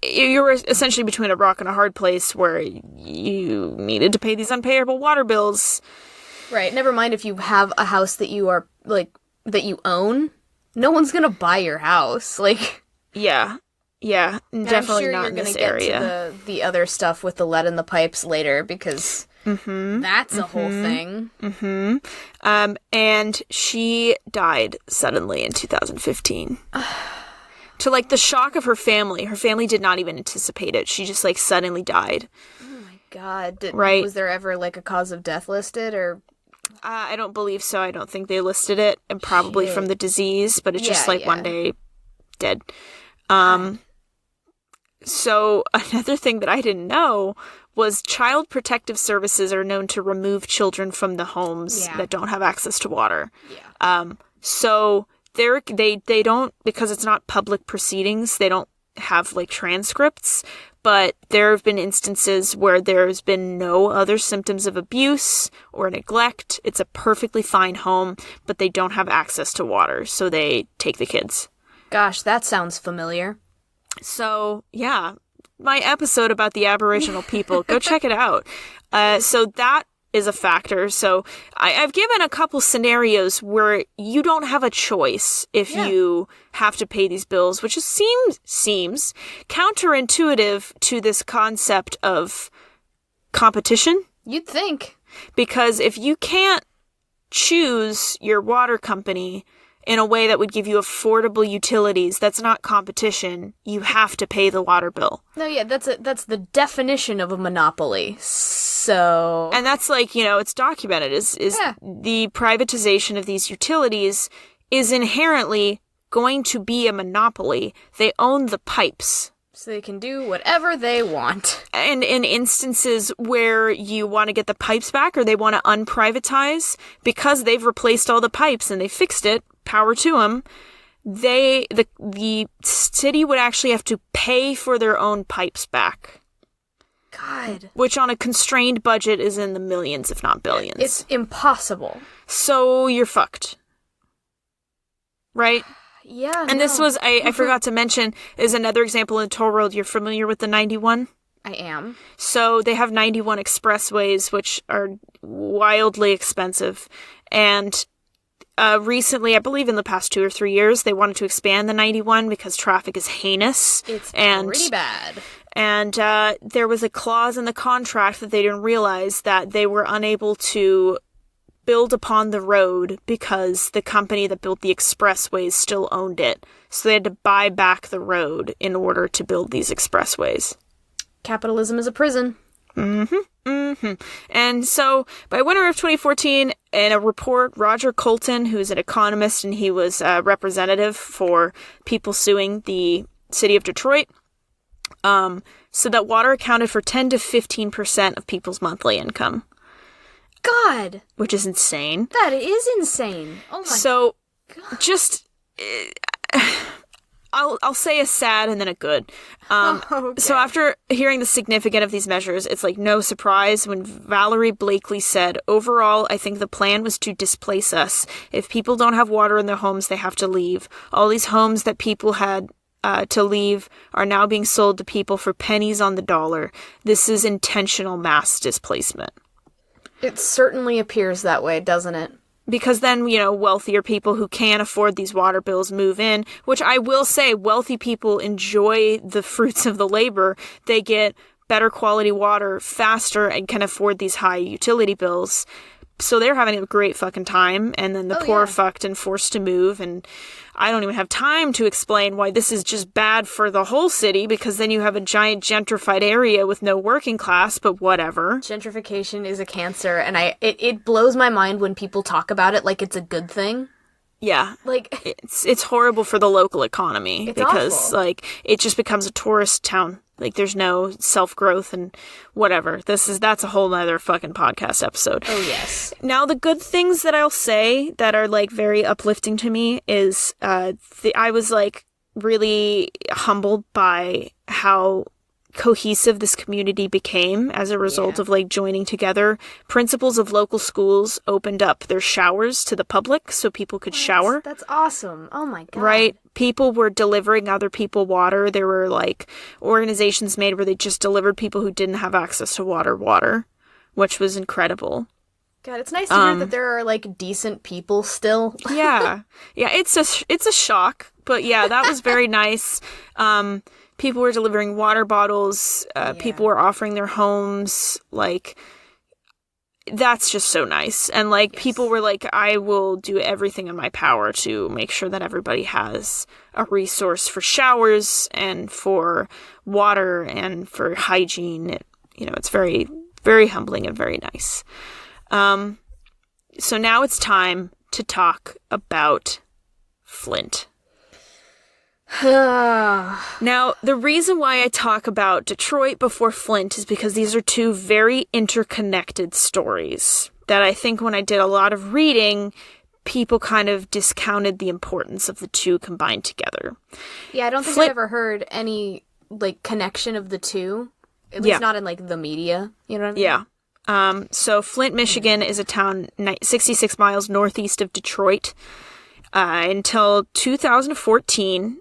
you were essentially between a rock and a hard place where you needed to pay these unpayable water bills. Right, never mind if you have a house that you are, like, that you own. No one's gonna buy your house, like... Yeah, definitely not in this area. I'm sure you're gonna get to the other stuff with the lead in the pipes later, because that's a whole thing. And she died suddenly in 2015. To, like, the shock of her family did not even anticipate it. She just, like, suddenly died. Oh my God. Right. Was there ever, like, a cause of death listed, or... I don't believe so. I don't think they listed it, and probably from the disease, but it's just like one day dead. So another thing that I didn't know was Child Protective Services are known to remove children from the homes that don't have access to water. So they don't, because it's not public proceedings, they don't have like transcripts, but there have been instances where there's been no other symptoms of abuse or neglect. It's a perfectly fine home, but they don't have access to water, so they take the kids. Gosh, that sounds familiar. So, yeah, my episode about the Aboriginal people, go check it out. So that is a factor. So I've given a couple scenarios where you don't have a choice if you have to pay these bills, which seems counterintuitive to this concept of competition. You'd think. Because if you can't choose your water company in a way that would give you affordable utilities, that's not competition. You have to pay the water bill. No, yeah, that's the definition of a monopoly. So... And that's like, it's documented, is the privatization of these utilities is inherently going to be a monopoly. They own the pipes. So they can do whatever they want. And in instances where you want to get the pipes back or they want to unprivatize, because they've replaced all the pipes and they fixed it, power to them, the city would actually have to pay for their own pipes back. God. Which on a constrained budget is in the millions, if not billions. It's impossible. So you're fucked. Right? Yeah, and this was, I forgot to mention, is another example in toll road. You're familiar with the 91? I am. So they have 91 expressways, which are wildly expensive. And recently, I believe in the past 2 or 3 years, they wanted to expand the 91 because traffic is heinous. It's pretty bad. And there was a clause in the contract that they didn't realize that they were unable to build upon the road because the company that built the expressways still owned it. So they had to buy back the road in order to build these expressways. Capitalism is a prison. And so, by winter of 2014, in a report, Roger Colton, who's an economist and he was a representative for people suing the city of Detroit, said that water accounted for 10 to 15% of people's monthly income. God! Which is insane. That is insane. Oh my So, God. Just... I'll say a sad and then a good. Okay. So after hearing the significance of these measures, it's like no surprise when Valerie Blakely said, overall, I think the plan was to displace us. If people don't have water in their homes, they have to leave. All these homes that people had to leave are now being sold to people for pennies on the dollar. This is intentional mass displacement. It certainly appears that way, doesn't it? Because then, wealthier people who can't afford these water bills move in, which I will say wealthy people enjoy the fruits of the labor. They get better quality water faster and can afford these high utility bills. So they're having a great fucking time. And then the poor are fucked and forced to move. And I don't even have time to explain why this is just bad for the whole city, because then you have a giant gentrified area with no working class, but whatever. Gentrification is a cancer, and it blows my mind when people talk about it like it's a good thing. Yeah. Like, it's horrible for the local economy because awful. It just becomes a tourist town. Like there's no self-growth and whatever. That's a whole nother fucking podcast episode. Oh yes. Now the good things that I'll say that are like very uplifting to me is I was like really humbled by how cohesive this community became as a result of like joining together. Principals of local schools opened up their showers to the public so people could shower. That's awesome. Oh my God. Right? People were delivering other people water. There were like organizations made where they just delivered people who didn't have access to water, which was incredible. God, it's nice to hear that there are like decent people still. Yeah. Yeah, it's a shock, but yeah, that was very nice. People were delivering water bottles. People were offering their homes. Like, that's just so nice. And, like, people were like, I will do everything in my power to make sure that everybody has a resource for showers and for water and for hygiene. It's very, very humbling and very nice. So now it's time to talk about Flint. Now, the reason why I talk about Detroit before Flint is because these are two very interconnected stories that I think when I did a lot of reading, people kind of discounted the importance of the two combined together. Yeah, I don't think I've ever heard any, like, connection of the two. At least not in, like, the media. You know what I mean? Yeah. So Flint, Michigan is a town 66 miles northeast of Detroit. Until 2014...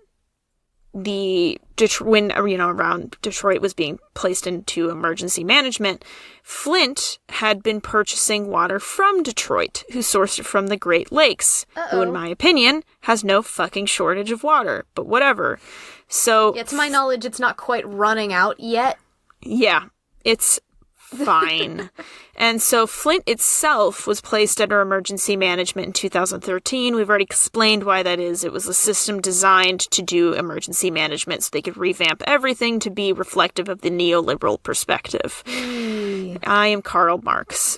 when around Detroit was being placed into emergency management, Flint had been purchasing water from Detroit, who sourced it from the Great Lakes, who, in my opinion, has no fucking shortage of water, but whatever. So, yeah, to my knowledge, it's not quite running out yet. Yeah, it's fine. And so Flint itself was placed under emergency management in 2013. We've already explained why that is. It was a system designed to do emergency management so they could revamp everything to be reflective of the neoliberal perspective. I am Karl Marx.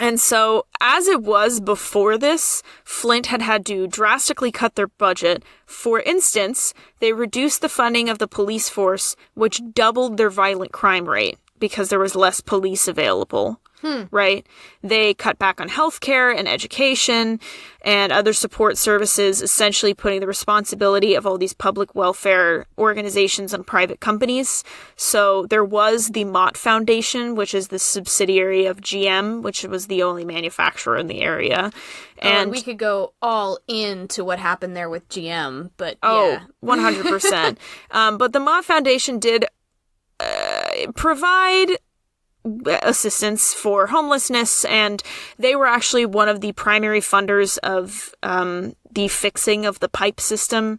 And so, as it was before this, Flint had to drastically cut their budget. For instance, they reduced the funding of the police force, which doubled their violent crime rate because there was less police available. Right? They cut back on healthcare and education and other support services, essentially putting the responsibility of all these public welfare organizations on private companies. So there was the Mott Foundation, which is the subsidiary of GM, which was the only manufacturer in the area. And we could go all into what happened there with GM, but yeah. 100%. But the Mott Foundation did provide assistance for homelessness, and they were actually one of the primary funders of the fixing of the pipe system.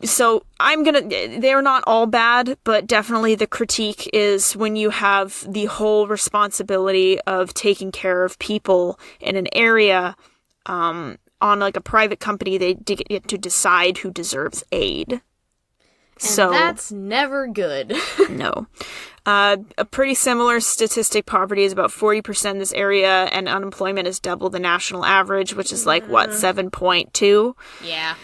So they're not all bad, but definitely the critique is when you have the whole responsibility of taking care of people in an area on like a private company, they get to decide who deserves aid. And that's never good. No. A pretty similar statistic, poverty is about 40% in this area, and unemployment is double the national average, which is like, 7.2? Yeah.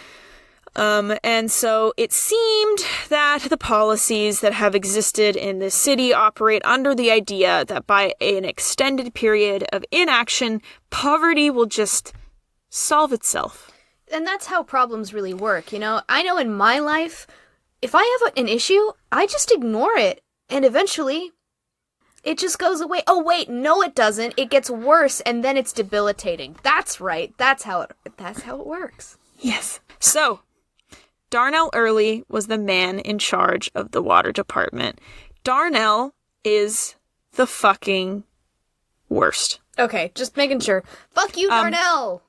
And so it seemed that the policies that have existed in the city operate under the idea that by an extended period of inaction, poverty will just solve itself. And that's how problems really work, you know? I know in my life, if I have an issue, I just ignore it. And eventually, it just goes away. Oh, wait, no, it doesn't. It gets worse, and then it's debilitating. That's right. That's how it works. Yes. So, Darnell Early was the man in charge of the water department. Darnell is the fucking worst. Okay, just making sure. Fuck you, Darnell!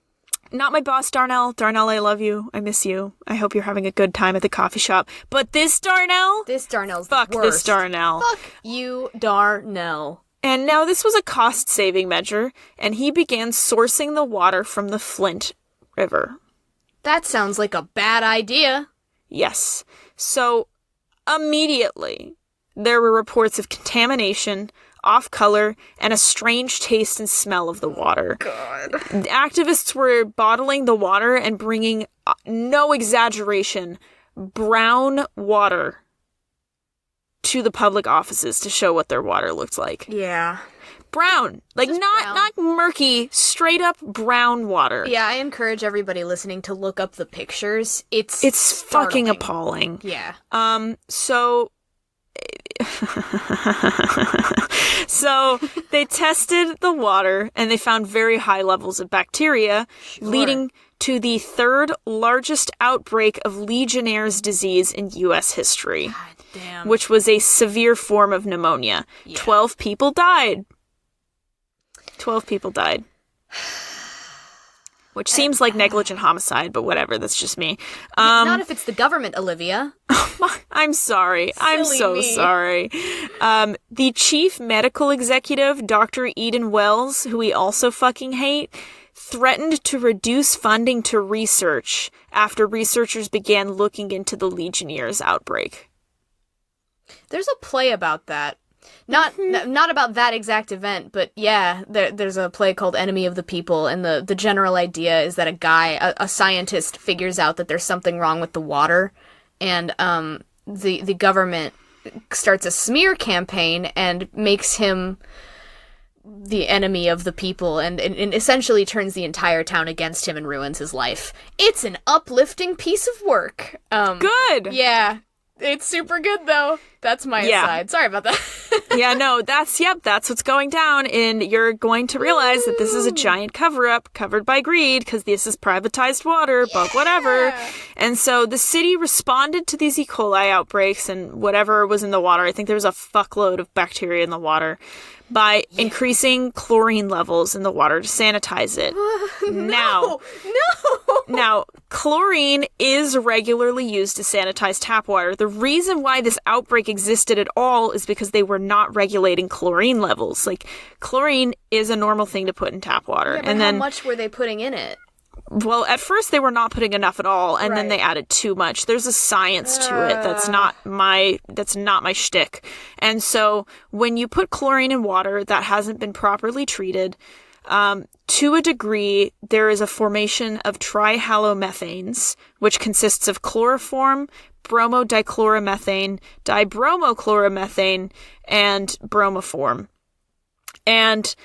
Not my boss, Darnell. Darnell, I love you. I miss you. I hope you're having a good time at the coffee shop. But this Darnell? This Darnell's fuck the worst. This Darnell. Fuck you, Darnell. And now this was a cost-saving measure, and he began sourcing the water from the Flint River. That sounds like a bad idea. Yes. So, immediately, there were reports of contamination, off-color, and a strange taste and smell of the water. God. Activists were bottling the water and bringing, no exaggeration, brown water to the public offices to show what their water looked like. Yeah. Brown. Like, Just not murky, straight up brown water. Yeah, I encourage everybody listening to look up the pictures. It's fucking startling. appalling. Yeah. So they tested the water and they found very high levels of bacteria, leading to the third largest outbreak of Legionnaire's disease in U.S. history. God damn. Which was a severe form of pneumonia. Yeah. 12 people died. 12 people died. Which seems like negligent homicide, but whatever, that's just me. Not if it's the government, Olivia. I'm sorry. I'm so sorry. The chief medical executive, Dr. Eden Wells, who we also fucking hate, threatened to reduce funding to research after researchers began looking into the Legionnaires' outbreak. There's a play about that. Not about that exact event, but yeah, there's a play called Enemy of the People, and the general idea is that a scientist figures out that there's something wrong with the water, and the government starts a smear campaign and makes him the enemy of the people, and essentially turns the entire town against him and ruins his life. It's an uplifting piece of work. Good! Yeah. It's super good, though. That's my aside. Sorry about that. Yeah, no, that's what's going down, and you're going to realize that this is a giant cover-up, covered by greed, because this is privatized water, but whatever. And so the city responded to these E. coli outbreaks and whatever was in the water. I think there was a fuckload of bacteria in the water, by increasing chlorine levels in the water to sanitize it. No! Now, chlorine is regularly used to sanitize tap water. The reason why this outbreak existed at all is because they were not not regulating chlorine levels. Like, chlorine is a normal thing to put in tap water. Yeah, but and then, how much were they putting in it? well, at first they were not putting enough at all, and then Right. they added too much. There's a science to it that's not my shtick. And so when you put chlorine in water that hasn't been properly treated, to a degree, there is a formation of trihalomethanes, which consists of chloroform, bromodichloromethane, dibromochloromethane, and bromoform. And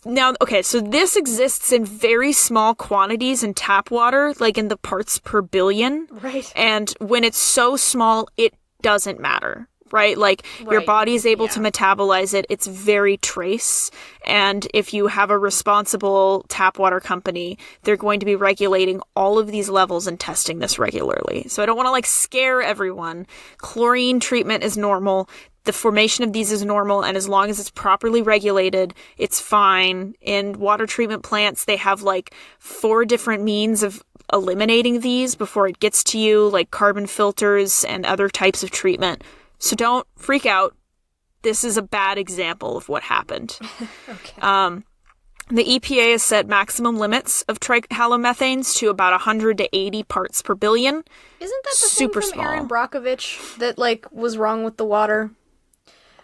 now, okay, so this exists in very small quantities in tap water, like in the parts per billion. Right. And when it's so small, it doesn't matter, right? Like, your Right. body is able to metabolize it. It's very trace. And if you have a responsible tap water company, they're going to be regulating all of these levels and testing this regularly. So I don't want to, like, scare everyone. Chlorine treatment is normal. The formation of these is normal, and as long as it's properly regulated, it's fine. In water treatment plants, they have like 4 different means of eliminating these before it gets to you, like carbon filters and other types of treatment. So don't freak out. This is a bad example of what happened. Okay. The EPA has set maximum limits of trihalomethanes to about 100 to 80 parts per billion. Isn't that the super thing from small. Erin Brockovich that, like, was wrong with the water?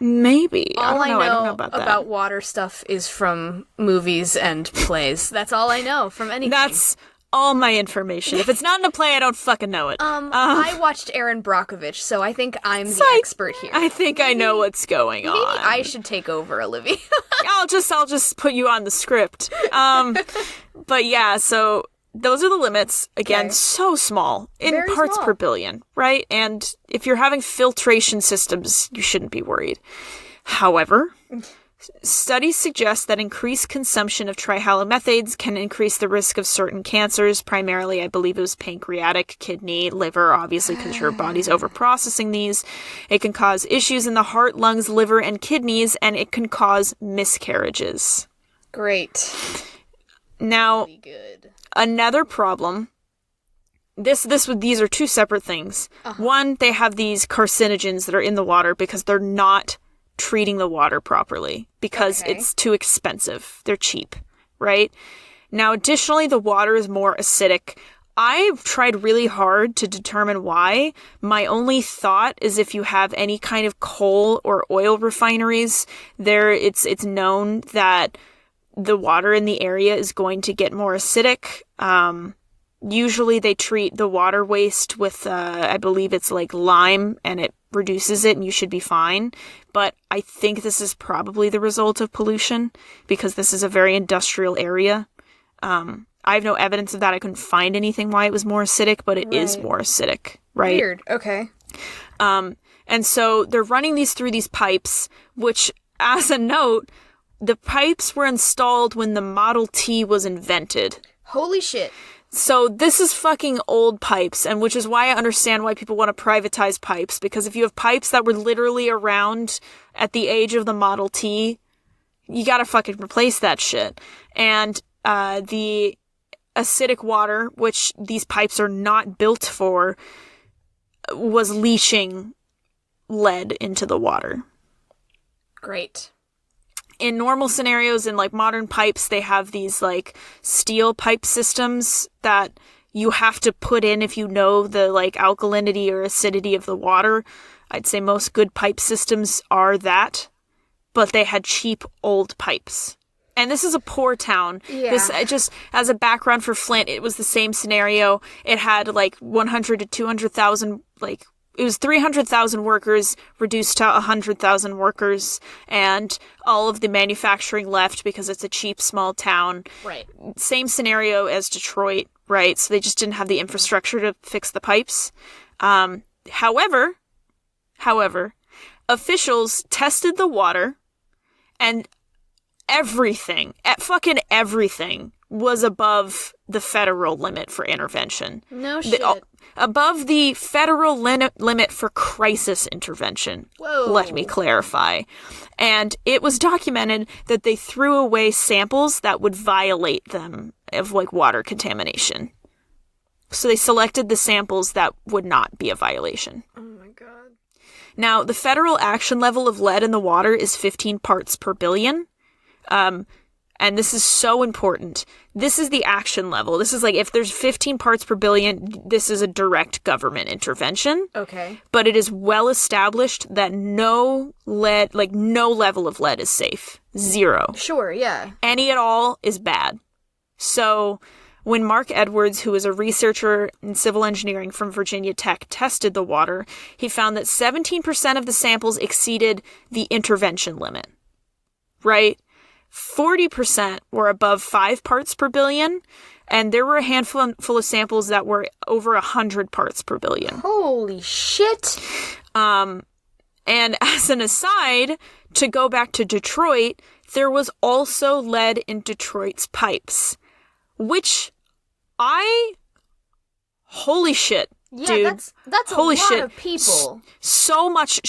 Maybe. All I don't know about that. about water stuff is from movies and plays. That's all I know from anything. That's all my information. If it's not in a play, I don't fucking know it. I watched Erin Brockovich, so I think I'm the expert here. I think I know what's going on. Maybe I should take over, Olivia. I'll just put you on the script. But yeah, so those are the limits. Again, Okay. so small in Very parts small. per billion, right? And if you're having filtration systems, you shouldn't be worried. However, studies suggest that increased consumption of trihalomethanes can increase the risk of certain cancers, primarily, I believe it was pancreatic, kidney, liver, obviously, because your body's overprocessing these. It can cause issues in the heart, lungs, liver, and kidneys, and it can cause miscarriages. Great. Now, Really good. another problem. These are 2 separate things. One, they have these carcinogens that are in the water because they're not treating the water properly because Okay. it's too expensive. They're cheap, right? Now, additionally, the water is more acidic. I've tried really hard to determine why. My only thought is if you have any kind of coal or oil refineries, it's known that the water in the area is going to get more acidic. Usually they treat the water waste with, I believe it's like lime, and it reduces it and you should be fine. But I think this is probably the result of pollution because this is a very industrial area. I have no evidence of that. I couldn't find anything why it was more acidic, but it is Right. more acidic, right? Weird. Okay. And so they're running these through these pipes, which, as a note, the pipes were installed when the Model T was invented. Holy shit. So this is fucking old pipes, and which is why I understand why people want to privatize pipes, because if you have pipes that were literally around at the age of the Model T, you gotta fucking replace that shit. And the acidic water, which these pipes are not built for, was leaching lead into the water. Great. In normal scenarios, in like modern pipes, they have these like steel pipe systems that you have to put in if you know the like alkalinity or acidity of the water. I'd say most good pipe systems are that, but they had cheap old pipes. And this is a poor town. Yeah. This, just as a background for Flint, it was the same scenario. It had like 100 to 200,000, like it was 300,000 workers reduced to 100,000 workers, and all of the manufacturing left because it's a cheap small town. Right. Same scenario as Detroit, right? So they just didn't have the infrastructure to fix the pipes. However, officials tested the water, and fucking everything was above the federal limit for intervention. No shit. Above the federal limit for crisis intervention. Whoa. Let me clarify. And it was documented that they threw away samples that would violate them of like water contamination. So they selected the samples that would not be a violation. Oh my god. Now, the federal action level of lead in the water is 15 parts per billion. And this is so important. This is the action level. This is like, if there's 15 parts per billion, this is a direct government intervention. Okay. But it is well established that no level of lead is safe. 0. Sure, yeah. Any at all is bad. So when Mark Edwards, who is a researcher in civil engineering from Virginia Tech, tested the water, he found that 17% of the samples exceeded the intervention limit. Right? 40% were above 5 parts per billion, and there were a handful of samples that were over 100 parts per billion. Holy shit! And as an aside, to go back to Detroit, there was also lead in Detroit's pipes, which holy shit, Yeah, dude. that's Holy a lot shit. of people. So much.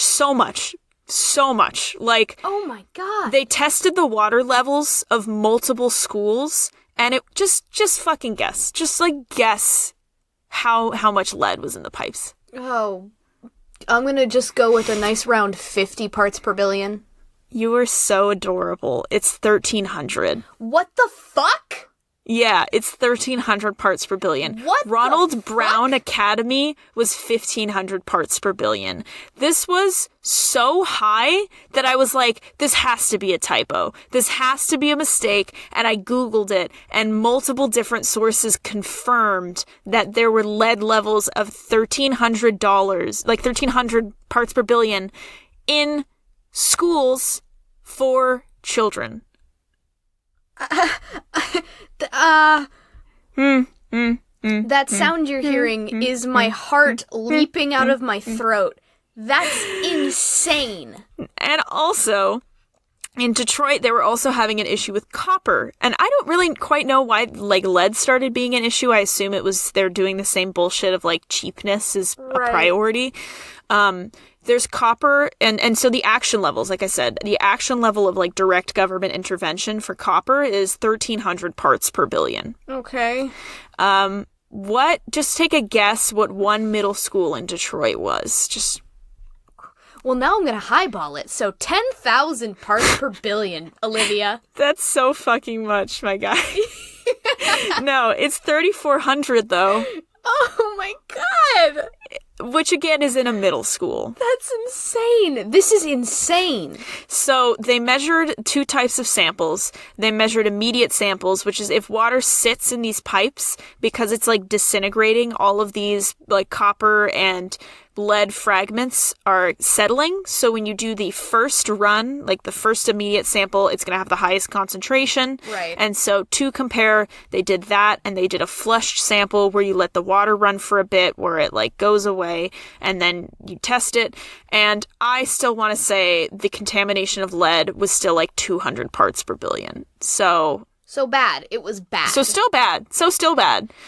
Like, Oh my god. they tested the water levels of multiple schools, and it just fucking guess. Just like guess how much lead was in the pipes. Oh, I'm gonna just go with a nice round 50 parts per billion. You are so adorable. It's 1,300. What the fuck? Yeah, it's 1,300 parts per billion. What the Ronald Brown fuck? Academy was 1,500 parts per billion. This was so high that I was like, this has to be a typo. This has to be a mistake. And I Googled it, and multiple different sources confirmed that there were lead levels of $1,300, like 1,300 parts per billion in schools for children. That sound you're hearing is my heart leaping out of my throat. That's insane. And also, in Detroit, they were also having an issue with copper. And I don't really quite know why, like, lead started being an issue. I assume it was they're doing the same bullshit of, like, cheapness is a priority. There's copper, and so the action levels, like I said, the action level of, like, direct government intervention for copper is 1,300 parts per billion. Okay. Just take a guess what one middle school in Detroit was. Just... Well, now I'm gonna highball it. So 10,000 parts per billion, Olivia. That's so fucking much, my guy. No, it's 3,400 though. Oh my god! Which again is in a middle school. That's insane. This is insane. So they measured 2 types of samples. They measured immediate samples, which is if water sits in these pipes, because it's like disintegrating, all of these like copper and lead fragments are settling. So when you do the first run, like the first immediate sample, it's going to have the highest concentration. Right. And so to compare, they did that, and they did a flushed sample where you let the water run for a bit, where it like goes away, and then you test it. And I still want to say the contamination of lead was still like 200 parts per billion. So bad. It was bad. So still bad.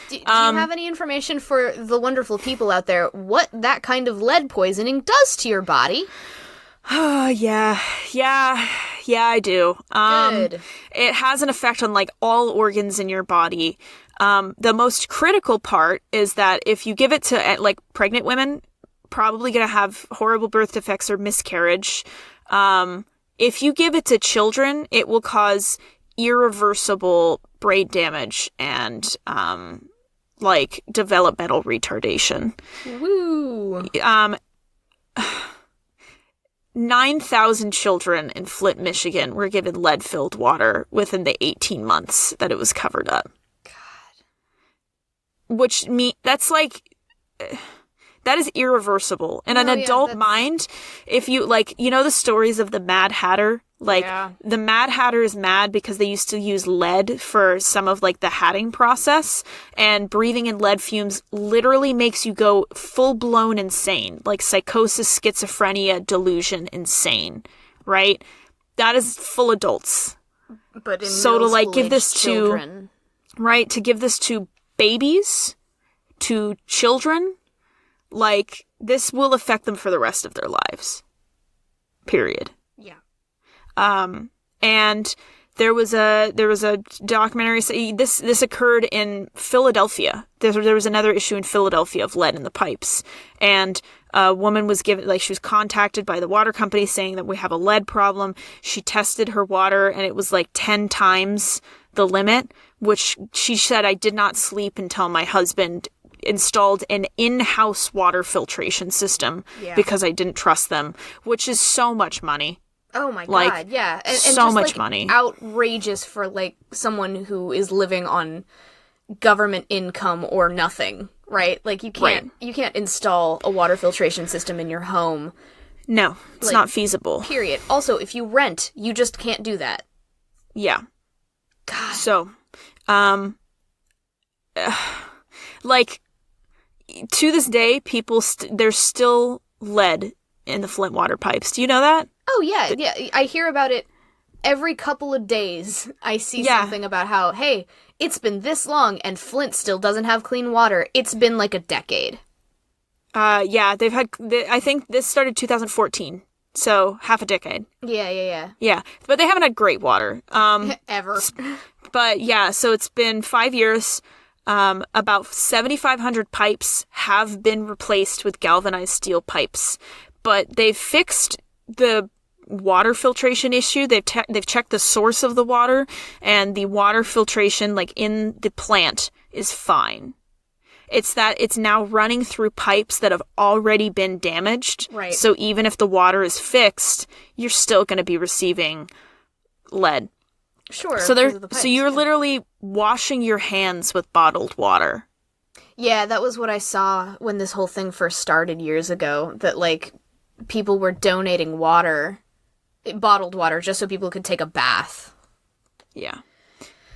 Do you have any information for the wonderful people out there what that kind of lead poisoning does to your body? Oh, yeah, I do. Good. It has an effect on like all organs in your body. The most critical part is that if you give it to like pregnant women, probably going to have horrible birth defects or miscarriage. If you give it to children, it will cause irreversible brain damage and like developmental retardation. Woo. 9,000 children in Flint, Michigan were given lead-filled water within the 18 months that it was covered up. God. Which that's like... that is irreversible. In an adult mind, if you, like, you know the stories of the Mad Hatter? Like, the Mad Hatter is mad because they used to use lead for some of, like, the hatting process, and breathing in lead fumes literally makes you go full-blown insane. Like, psychosis, schizophrenia, delusion, insane. Right? That is full adults. But in so to, like, give this children. To give this to babies, to children... like, this will affect them for the rest of their lives. Period. Yeah. And There was a documentary. This occurred in Philadelphia. There was another issue in Philadelphia of lead in the pipes, and a woman was she was contacted by the water company saying that we have a lead problem. She tested her water, and it was like 10 times the limit, which she said, I did not sleep until my husband installed an in-house water filtration system because I didn't trust them, which is so much money. Oh my god, yeah. And so just, much money. Outrageous for, like, someone who is living on government income or nothing, right? Like, you can't install a water filtration system in your home. No, it's not feasible. Period. Also, if you rent, you just can't do that. Yeah. God. So, to this day, there's still lead in the Flint water pipes. Do you know that? Oh, yeah, yeah. I hear about it every couple of days. I see something about how, hey, it's been this long and Flint still doesn't have clean water. It's been like a decade. Yeah, I think this started 2014, so half a decade. Yeah. Yeah, but they haven't had great water. Ever. But yeah, so it's been 5 years. About 7,500 pipes have been replaced with galvanized steel pipes, but they've fixed the water filtration issue. They've checked the source of the water, and the water filtration, like in the plant, is fine. It's that it's now running through pipes that have already been damaged. Right. So even if the water is fixed, you're still going to be receiving lead. Sure. So you're literally washing your hands with bottled water. Yeah, that was what I saw when this whole thing first started years ago, that, like, people were donating water, bottled water, just so people could take a bath. Yeah.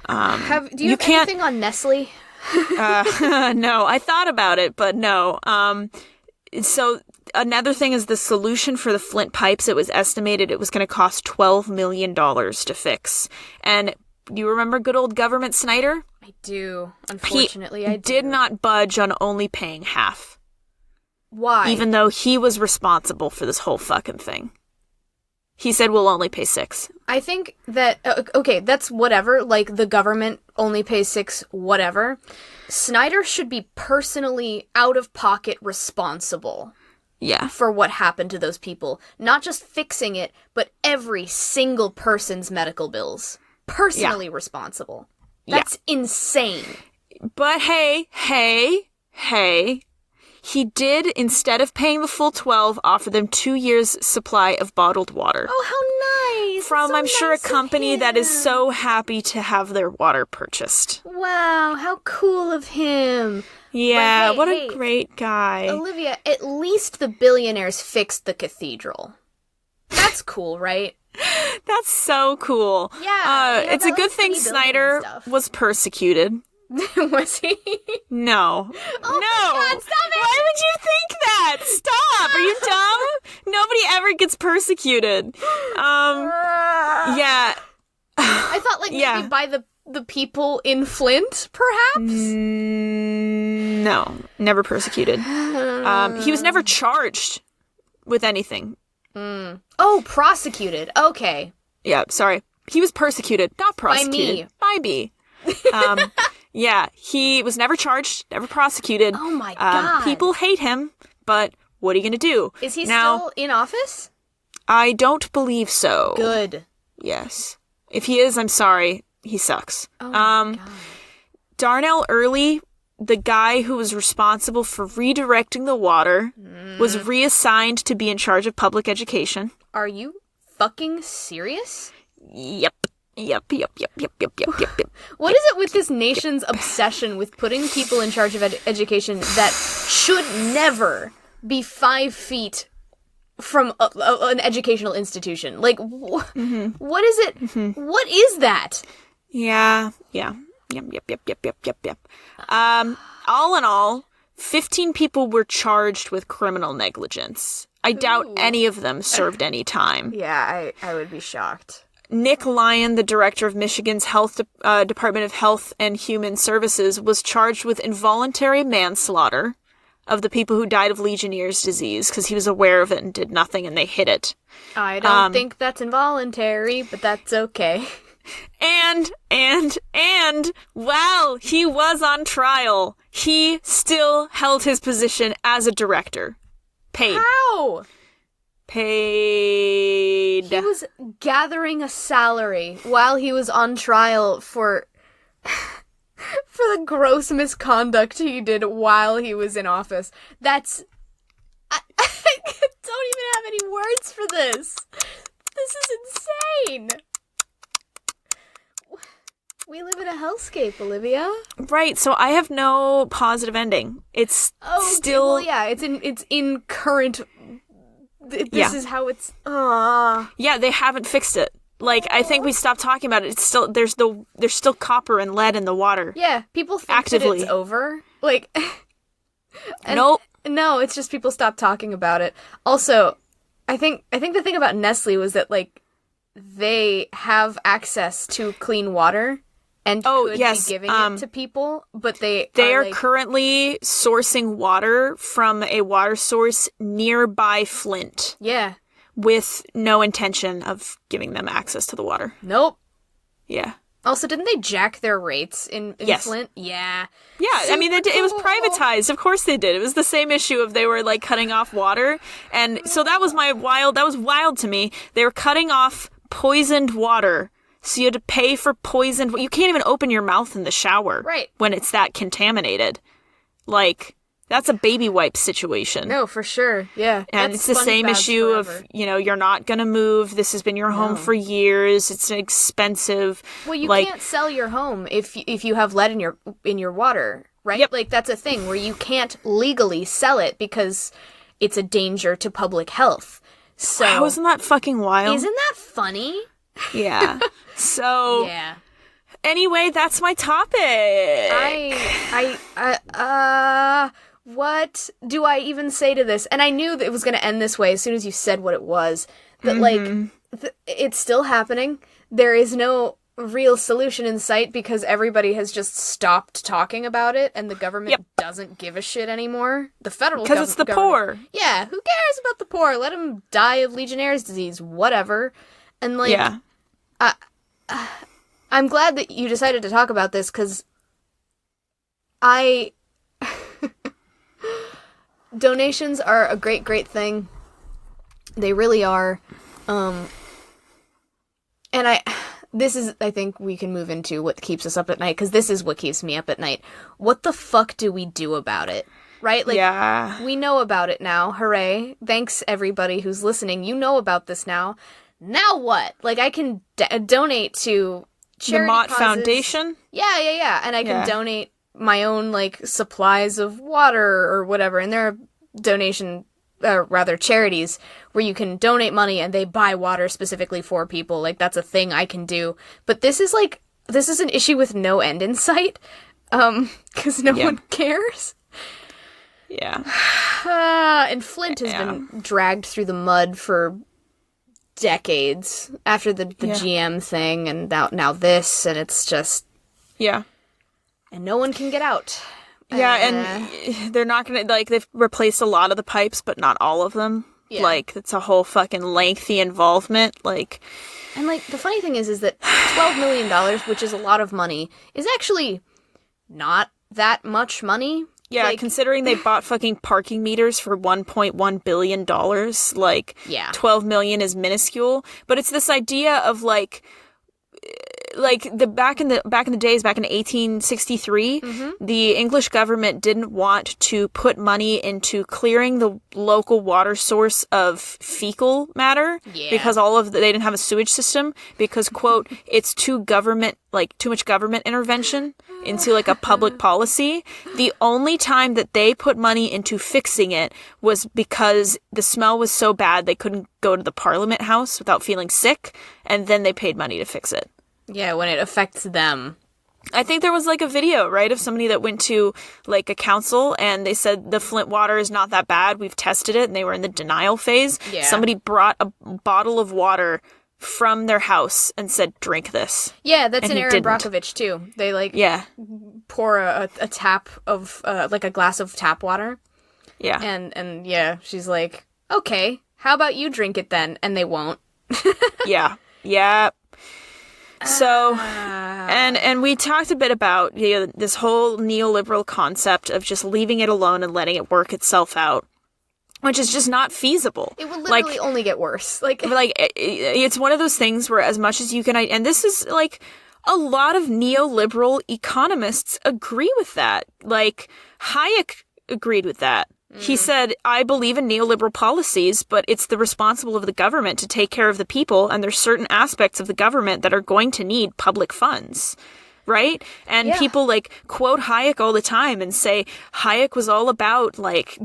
Do you have anything on Nestle? No, I thought about it, but no. So another thing is the solution for the Flint pipes. It was estimated it was going to cost $12 million to fix. And you remember good old government Snyder? I do. Unfortunately, I do. Did not budge on only paying half. Why? Even though he was responsible for this whole fucking thing. He said we'll only pay 6. I think that, okay, that's whatever. Like, the government only pays 6, whatever. Snyder should be personally out-of-pocket responsible. Yeah. For what happened to those people. Not just fixing it, but every single person's medical bills. Personally responsible. That's insane. But hey, he did, instead of paying the full 12, offer them 2 years' supply of bottled water. Oh, how nice. From, So I'm sure, a nice of company that is him. so happy to have their water purchased. Wow, how cool of him. Yeah, But what hey, a great guy. Olivia, at least the billionaires fixed the cathedral. That's cool, right? That's so cool. Yeah, it's a good thing Snyder was persecuted. Was he? No. Oh no. my God, stop it! Why would you think that? Stop. Are you dumb? Nobody ever gets persecuted. Yeah. I thought, like, maybe by the people in Flint, perhaps? No. Never persecuted. He was never charged with anything. Oh, prosecuted. Okay. Yeah, sorry. He was persecuted, not prosecuted. By me. Yeah, he was never charged, never prosecuted. Oh my God. People hate him, but what are you going to do? Is he now, still in office? I don't believe so. Good. Yes. If he is, I'm sorry. He sucks. Oh my God. Darnell Early, the guy who was responsible for redirecting the water, was reassigned to be in charge of public education. Are you fucking serious? Yep. Yep. What is it with this nation's obsession with putting people in charge of education that should never be 5 feet from an educational institution? Like, what is it? What is that? Yeah. Yep. All in all, 15 people were charged with criminal negligence. I doubt any of them served any time. Yeah, I would be shocked. Nick Lyon, the director of Michigan's Department of Health and Human Services, was charged with involuntary manslaughter of the people who died of Legionnaire's disease because he was aware of it and did nothing and they hid it. I don't think that's involuntary, but that's okay. And while he was on trial, he still held his position as a director. Paid. How? Paid. He was gathering a salary while he was on trial for the gross misconduct he did while he was in office. That's... I don't even have any words for this. This is insane. We live in a hellscape, Olivia. Right, so I have no positive ending. It's still... Well, yeah, it's in current... This is how it's... Yeah, they haven't fixed it. Like, I think we stopped talking about it. It's still... There's still copper and lead in the water. Yeah, people think actively. that it's over. Like... Nope. No, it's just people stopped talking about it. Also, I think the thing about Nestle was that, like, they have access to clean water and could be giving it to people, but they are like, currently sourcing water from a water source nearby Flint. Yeah. With no intention of giving them access to the water. Nope. Yeah. Also, didn't they jack their rates in yes. Flint? Yeah. Yeah, I mean, it was privatized. Of course they did. It was the same issue of they were, like, cutting off water. And so that was wild to me. They were cutting off poisoned water. So you had to pay for poisoned... You can't even open your mouth in the shower. Right. When it's that contaminated. Like... That's a baby wipe situation. No, for sure. Yeah. And it's the same issue of, you're not going to move. This has been your home for years. It's expensive. Well, you can't sell your home if you have lead in your water, right? Yep. Like, that's a thing where you can't legally sell it because it's a danger to public health. So wow, isn't that fucking wild? Isn't that funny? Yeah. So... Yeah. Anyway, that's my topic. What do I even say to this? And I knew that it was going to end this way as soon as you said what it was. That, it's still happening. There is no real solution in sight because everybody has just stopped talking about it and the government doesn't give a shit anymore. The federal government... Because it's the poor. Yeah, who cares about the poor? Let them die of Legionnaire's disease, whatever. And, like... Yeah. I'm glad that you decided to talk about this because donations are a great, great thing. They really are. And I think we can move into what keeps us up at night because this is what keeps me up at night. What the fuck do we do about it? Right? Like, we know about it now. Hooray. Thanks, everybody who's listening. You know about this now. Now what? Like, I can donate to charity the Mott causes. Foundation? Yeah. And I can donate my own, like, supplies of water or whatever. And there are charities where you can donate money and they buy water specifically for people. Like, that's a thing I can do. But this is an issue with no end in sight. Because no one cares. Yeah. And Flint has been dragged through the mud for decades after the GM thing and now this, and it's just... Yeah. And no one can get out. Yeah, and they're not gonna, like, they've replaced a lot of the pipes, but not all of them. Yeah. Like, it's a whole fucking lengthy involvement, like... And, like, the funny thing is that $12 million, which is a lot of money, is actually not that much money. Yeah, like, considering they bought fucking parking meters for $1.1 billion, like, $12 million is minuscule. But it's this idea of, like back in the days, back in 1863, the English government didn't want to put money into clearing the local water source of fecal matter because they didn't have a sewage system because, quote, it's too much government intervention into, like, a public policy. The only time that they put money into fixing it was because the smell was so bad they couldn't go to the Parliament House without feeling sick, and then they paid money to fix it. Yeah, when it affects them. I think there was, like, a video, right, of somebody that went to, like, a council and they said the Flint water is not that bad. We've tested it, and they were in the denial phase. Yeah. Somebody brought a bottle of water from their house and said, drink this. Yeah, that's in Aaron Brockovich, too. They, like, pour a tap of, like, a glass of tap water. Yeah. And yeah, she's like, okay, how about you drink it then? And they won't. Yeah. So, and we talked a bit about this whole neoliberal concept of just leaving it alone and letting it work itself out, which is just not feasible. It will literally only get worse. It's one of those things where as much as you can, and this is like a lot of neoliberal economists agree with that. Like Hayek agreed with that. He said, I believe in neoliberal policies, but it's the responsible of the government to take care of the people, and there's certain aspects of the government that are going to need public funds. Right? And people quote Hayek all the time and say Hayek was all about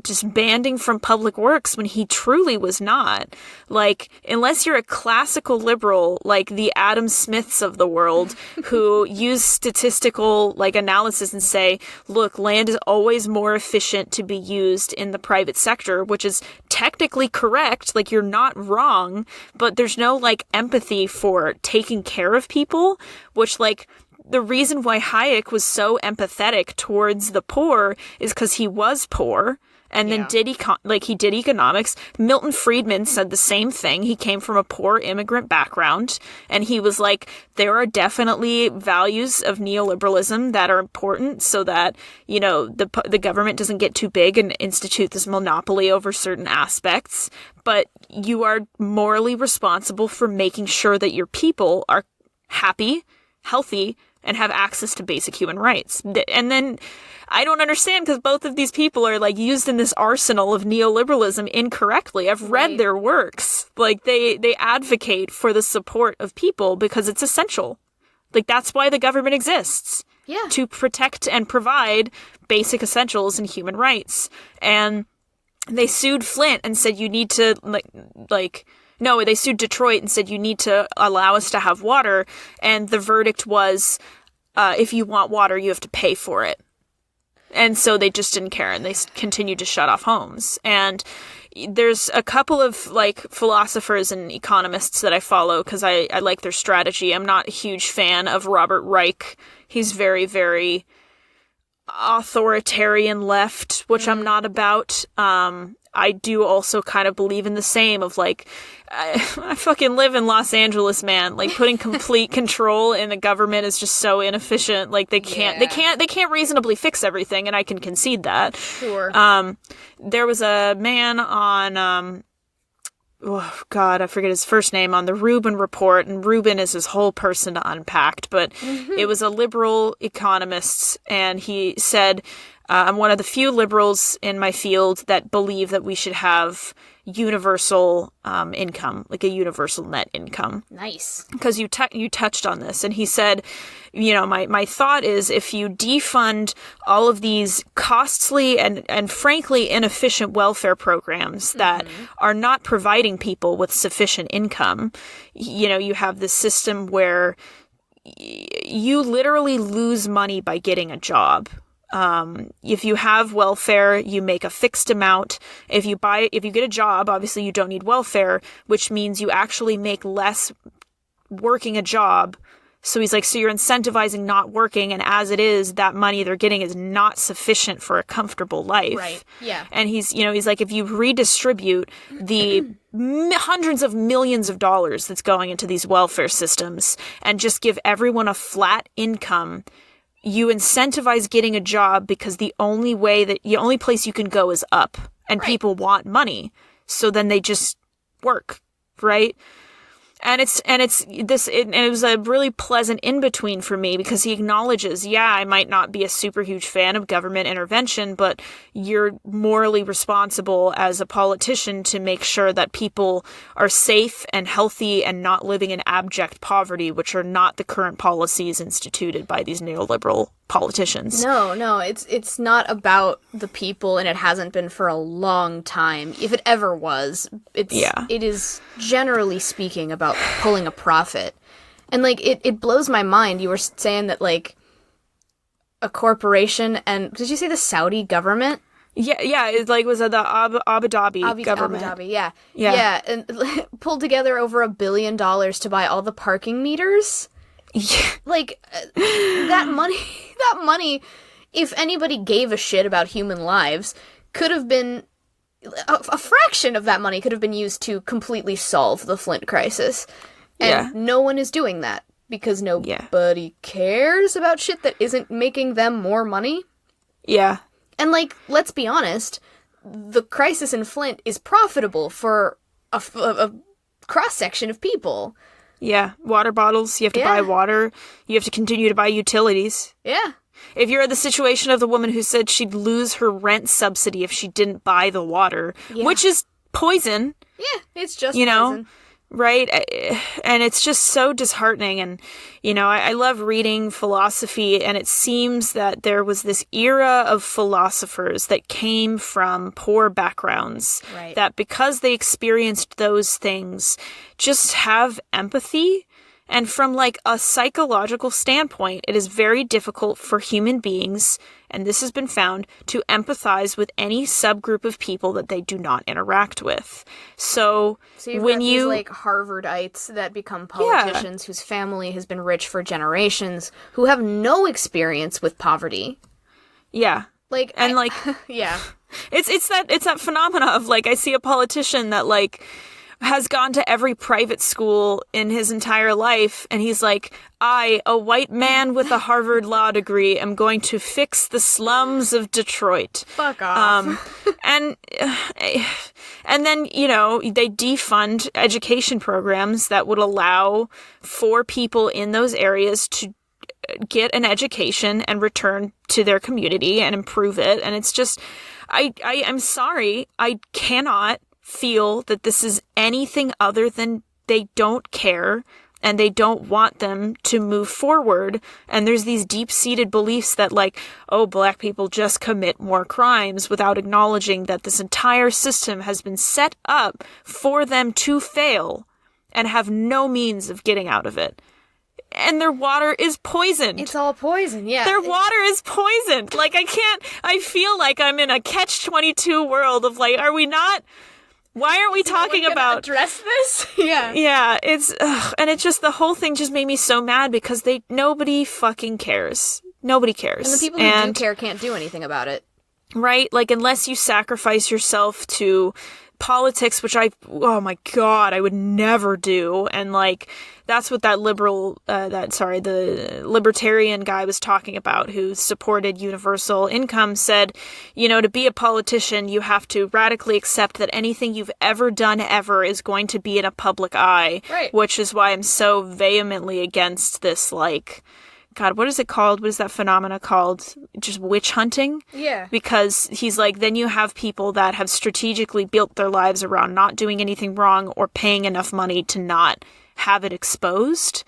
just banding from public works when he truly was not. Unless you're a classical liberal like the Adam Smiths of the world who use statistical analysis and say, look, land is always more efficient to be used in the private sector, which is technically correct. You're not wrong, but there's no empathy for taking care of people, which the reason why Hayek was so empathetic towards the poor is because he was poor and then he did economics. Milton Friedman said the same thing. He came from a poor immigrant background and he was like, there are definitely values of neoliberalism that are important so that, the government doesn't get too big and institute this monopoly over certain aspects. But you are morally responsible for making sure that your people are happy, healthy, and have access to basic human rights. And then I don't understand because both of these people are used in this arsenal of neoliberalism incorrectly. I've read their works. They advocate for the support of people because it's essential. That's why the government exists. Yeah. To protect and provide basic essentials and human rights. And they sued Flint and said you need to No, they sued Detroit and said, you need to allow us to have water. And the verdict was, if you want water, you have to pay for it. And so they just didn't care and they continued to shut off homes. And there's a couple of philosophers and economists that I follow because I like their strategy. I'm not a huge fan of Robert Reich. He's very, very authoritarian left, which I'm not about. I do also kind of believe in the same of I fucking live in Los Angeles, man. Putting complete control in the government is just so inefficient. They can't reasonably fix everything, and I can concede that. Sure. There was a man on, oh God, I forget his first name, on the Rubin Report, and Rubin is his whole person to unpack, but it was a liberal economist, and he said, I'm one of the few liberals in my field that believe that we should have universal income, a universal net income. Nice. Because you touched on this, and he said, my thought is if you defund all of these costly and frankly inefficient welfare programs that are not providing people with sufficient income, you have this system where you literally lose money by getting a job. If you have welfare, you make a fixed amount. If you get a job, obviously you don't need welfare, which means you actually make less working a job. So he's so you're incentivizing not working, and as it is, that money they're getting is not sufficient for a comfortable life. Right. Yeah. And he's if you redistribute the hundreds of millions of dollars that's going into these welfare systems and just give everyone a flat income, you incentivize getting a job because the only place you can go is up, and people want money. So then they just work, right? And it was a really pleasant in-between for me because he acknowledges, I might not be a super huge fan of government intervention, but you're morally responsible as a politician to make sure that people are safe and healthy and not living in abject poverty, which are not the current policies instituted by these neoliberal politicians. No, it's not about the people, and it hasn't been for a long time. If it ever was, it is generally speaking about pulling a profit. And it blows my mind. You were saying that a corporation, and did you say the Saudi government? Yeah, it was the Abu Dhabi government. Abu Dhabi, yeah, and pulled together over $1 billion to buy all the parking meters. Yeah. That money, if anybody gave a shit about human lives, could have been, a fraction of that money could have been used to completely solve the Flint crisis. And no one is doing that. because nobody cares about shit that isn't making them more money. Yeah. And, like, let's be honest, the crisis in Flint is profitable for a cross-section of people. Yeah. Water bottles. You have to buy water. You have to continue to buy utilities. Yeah. If you're in the situation of the woman who said she'd lose her rent subsidy if she didn't buy the water, which is poison. Yeah, it's just poison. Right? And it's just so disheartening. And, I love reading philosophy, and it seems that there was this era of philosophers that came from poor backgrounds, that because they experienced those things, just have empathy. And from, like, a psychological standpoint, it is very difficult for human beings, and this has been found, to empathize with any subgroup of people that they do not interact with. So you've when got you... these, like, Harvardites that become politicians whose family has been rich for generations, who have no experience with poverty. Yeah. Like, and, yeah. It's that phenomena of, like, I see a politician that, like, has gone to every private school in his entire life, and he's like, I, a white man with a Harvard law degree, am going to fix the slums of Detroit. Fuck off. And then, they defund education programs that would allow for people in those areas to get an education and return to their community and improve it. And it's just, I'm sorry, I cannot feel that this is anything other than they don't care and they don't want them to move forward. And there's these deep-seated beliefs that, like, oh, black people just commit more crimes, without acknowledging that this entire system has been set up for them to fail and have no means of getting out of it. And their water is poisoned. It's all poison, yeah. Their water is poisoned. Like, I feel like I'm in a catch-22 world of, like, are we not... Why aren't we talking about address this? Yeah. Yeah, and it's just, the whole thing just made me so mad because nobody fucking cares. Nobody cares. And the people who do care can't do anything about it. Right? Like, unless you sacrifice yourself to politics, which oh my God, I would never do. And, like, that's what the libertarian guy was talking about, who supported universal income, said, to be a politician, you have to radically accept that anything you've ever done ever is going to be in a public eye. Right. Which is why I'm so vehemently against this, like, God, what is it called? What is that phenomena called? Just witch hunting? Yeah. Because he's like, then you have people that have strategically built their lives around not doing anything wrong or paying enough money to not have it exposed.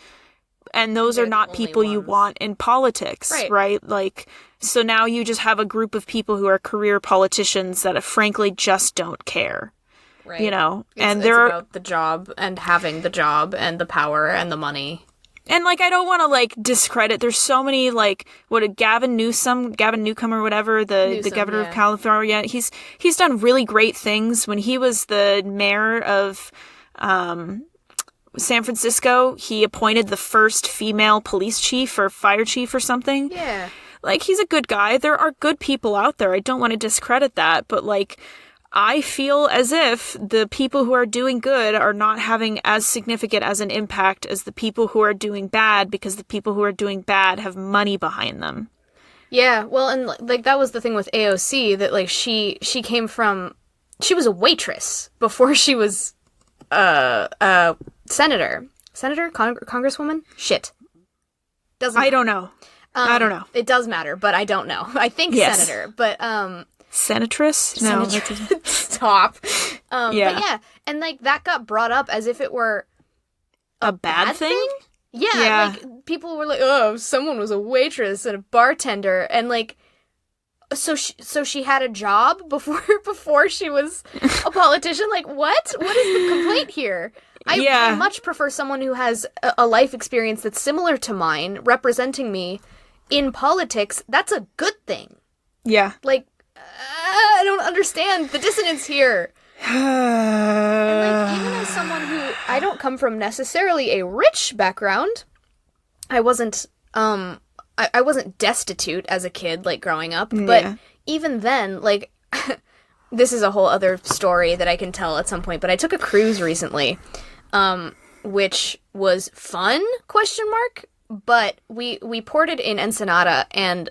And those are not people you want in politics, right? Like, so now you just have a group of people who are career politicians that frankly just don't care. Right. And it's about the job and having the job and the power and the money. And, like, I don't want to, like, discredit. There's so many, like, Gavin Newsom or whatever, the governor of California. He's done really great things. When he was the mayor of San Francisco, he appointed the first female police chief or fire chief or something. Yeah. Like, he's a good guy. There are good people out there. I don't want to discredit that. But, like, I feel as if the people who are doing good are not having as significant as an impact as the people who are doing bad, because the people who are doing bad have money behind them. Yeah, well, and, like, that was the thing with AOC, that, like, she was a waitress before she was senator, congresswoman. Shit. I don't know. I don't know. It does matter, but I don't know. I think senator, but senatress? No. Stop. Yeah. But yeah, and, like, that got brought up as if it were a bad thing? Yeah, like, people were like, oh, someone was a waitress and a bartender, and, like, so she had a job before she was a politician? Like, what? What is the complaint here? I much prefer someone who has a life experience that's similar to mine representing me in politics. That's a good thing. Yeah. Like, I don't understand the dissonance here. And, like, even as someone who, I don't come from necessarily a rich background, I wasn't destitute as a kid, like, growing up, but even then, like, this is a whole other story that I can tell at some point, but I took a cruise recently, which was fun, ? But we ported in Ensenada, and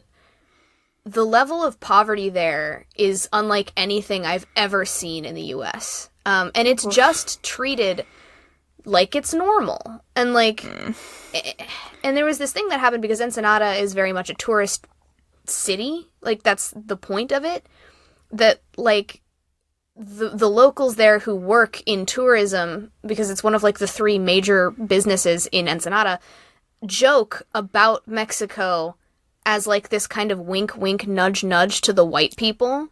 the level of poverty there is unlike anything I've ever seen in the U.S. And it's just treated like it's normal. And, like, and there was this thing that happened because Ensenada is very much a tourist city. Like, that's the point of it. That, like, the locals there who work in tourism, because it's one of, like, the 3 major businesses in Ensenada, joke about Mexico as, like, this kind of wink, wink, nudge, nudge to the white people.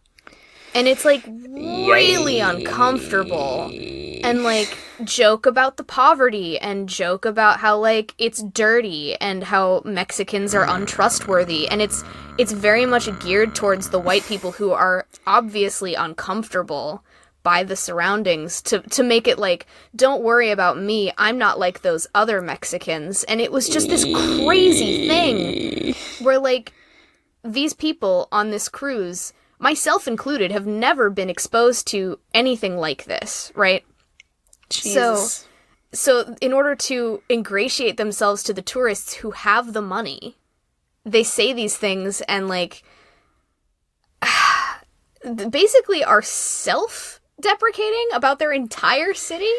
And it's, like, really uncomfortable. And, like, joke about the poverty and joke about how, like, it's dirty and how Mexicans are untrustworthy. And it's very much geared towards the white people who are obviously uncomfortable by the surroundings to make it like, don't worry about me, I'm not like those other Mexicans. And it was just this crazy thing where, like, these people on this cruise, myself included, have never been exposed to anything like this, right? Jesus. So in order to ingratiate themselves to the tourists who have the money, they say these things and, like, basically are self-deprecating about their entire city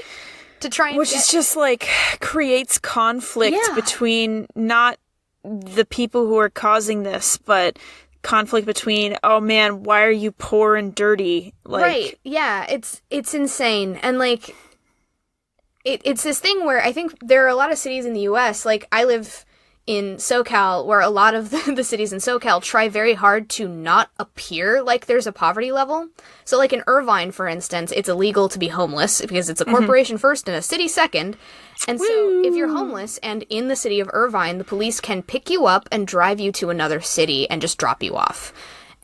to try and Which is just, like, creates conflict between not the people who are causing this, but conflict between, oh man, why are you poor and dirty? Like, right, yeah, it's insane. And, like, it's this thing where I think there are a lot of cities in the US, like, I live in SoCal, where a lot of the cities in SoCal try very hard to not appear like there's a poverty level. So, like, in Irvine, for instance, it's illegal to be homeless because it's a corporation first and a city second. And so if you're homeless and in the city of Irvine, the police can pick you up and drive you to another city and just drop you off.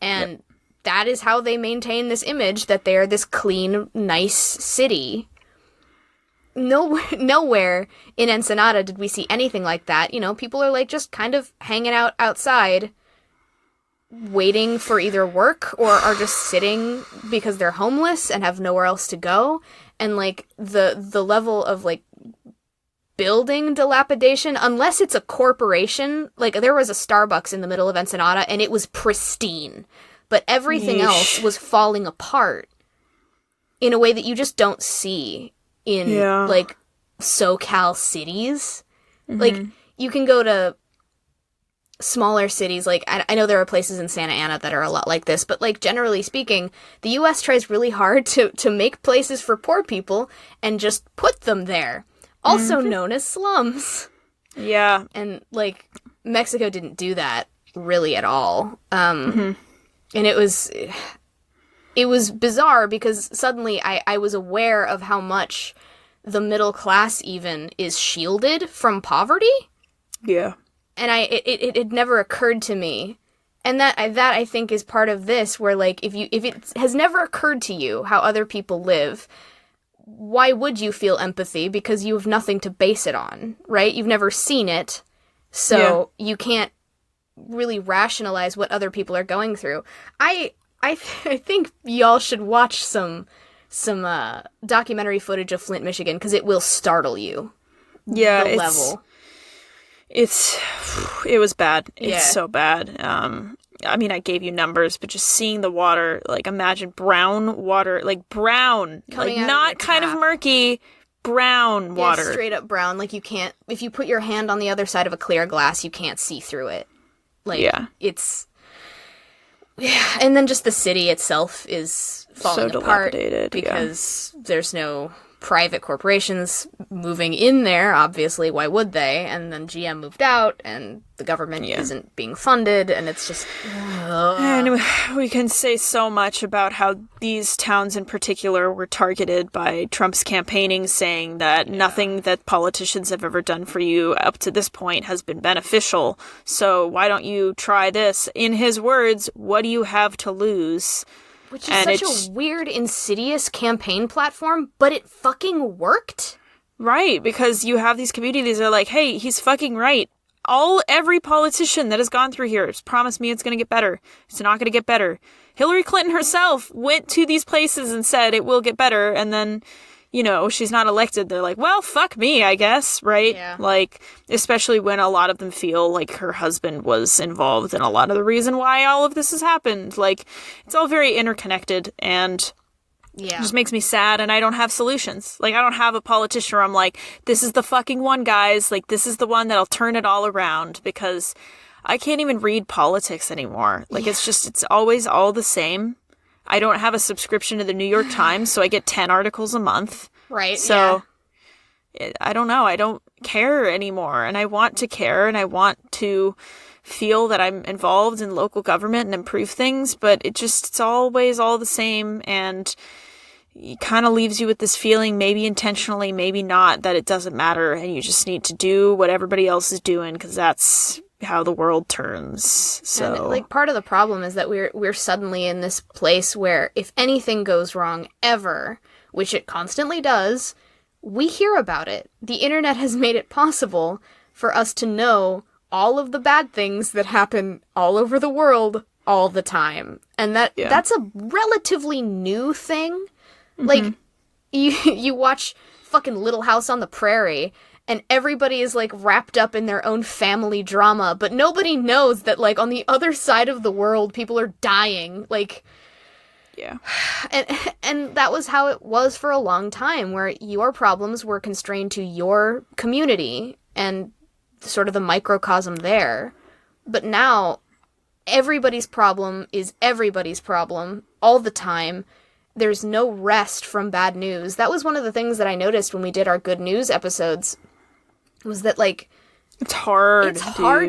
And that is how they maintain this image that they're this clean, nice city. Nowhere in Ensenada did we see anything like that. You know, people are, like, just kind of hanging out outside, waiting for either work or are just sitting because they're homeless and have nowhere else to go. And, like, the level of, like, building dilapidation, unless it's a corporation, like, there was a Starbucks in the middle of Ensenada and it was pristine, but everything else was falling apart in a way that you just don't see in, like, SoCal cities. Like, you can go to smaller cities, like, I know there are places in Santa Ana that are a lot like this, but, like, generally speaking, the U.S. tries really hard to make places for poor people and just put them there. Also known as slums. yeah. And, like, Mexico didn't do that really at all. And it was bizarre because suddenly I was aware of how much the middle class even is shielded from poverty. Yeah. And it had never occurred to me. And that I think is part of this, where, like, if it has never occurred to you how other people live, why would you feel empathy? Because you have nothing to base it on, right? You've never seen it, so you can't really rationalize what other people are going through. I think y'all should watch some documentary footage of Flint, Michigan, because it will startle you. Yeah, the level. It was bad. It's so bad. I mean, I gave you numbers, but just seeing the water, like, imagine brown water, like brown, Coming like out not of the kind tap. of murky, brown water. Yeah, straight up brown. Like, you can't, if you put your hand on the other side of a clear glass, you can't see through it. Like, it's, and then just the city itself is falling apart because there's no private corporations moving in there, obviously. Why would they? And then GM moved out, and the government isn't being funded, and it's just... And we can say so much about how these towns in particular were targeted by Trump's campaigning, saying that nothing that politicians have ever done for you up to this point has been beneficial. So why don't you try this? In his words, what do you have to lose? Which is such a weird, insidious campaign platform, but it fucking worked. Right, because you have these communities that are like, hey, he's fucking right. Every politician that has gone through here has promised me it's going to get better. It's not going to get better. Hillary Clinton herself went to these places and said it will get better, and then, she's not elected, they're like, well, fuck me, I guess, right? Yeah. Like, especially when a lot of them feel like her husband was involved in a lot of the reason why all of this has happened. Like, it's all very interconnected, and it just makes me sad, and I don't have solutions. Like, I don't have a politician where I'm like, this is the fucking one, guys. Like, this is the one that'll turn it all around, because I can't even read politics anymore. Like, it's always all the same. I don't have a subscription to the New York Times, so I get 10 articles a month. Right. So, I don't know. I don't care anymore. And I want to care, and I want to feel that I'm involved in local government and improve things, but it's always all the same, and it kind of leaves you with this feeling, maybe intentionally, maybe not, that it doesn't matter, and you just need to do what everybody else is doing, because that's how the world turns. So, and, like, part of the problem is that we're suddenly in this place where if anything goes wrong ever, which it constantly does, we hear about it. The internet has made it possible for us to know all of the bad things that happen all over the world all the time. And that's a relatively new thing. Mm-hmm. Like, you watch fucking Little House on the Prairie, and everybody is, like, wrapped up in their own family drama, but nobody knows that, like, on the other side of the world, people are dying. Like, yeah. And that was how it was for a long time, where your problems were constrained to your community and sort of the microcosm there. But now, everybody's problem is everybody's problem all the time. There's no rest from bad news. That was one of the things that I noticed when we did our good news episodes, was that, like, it's hard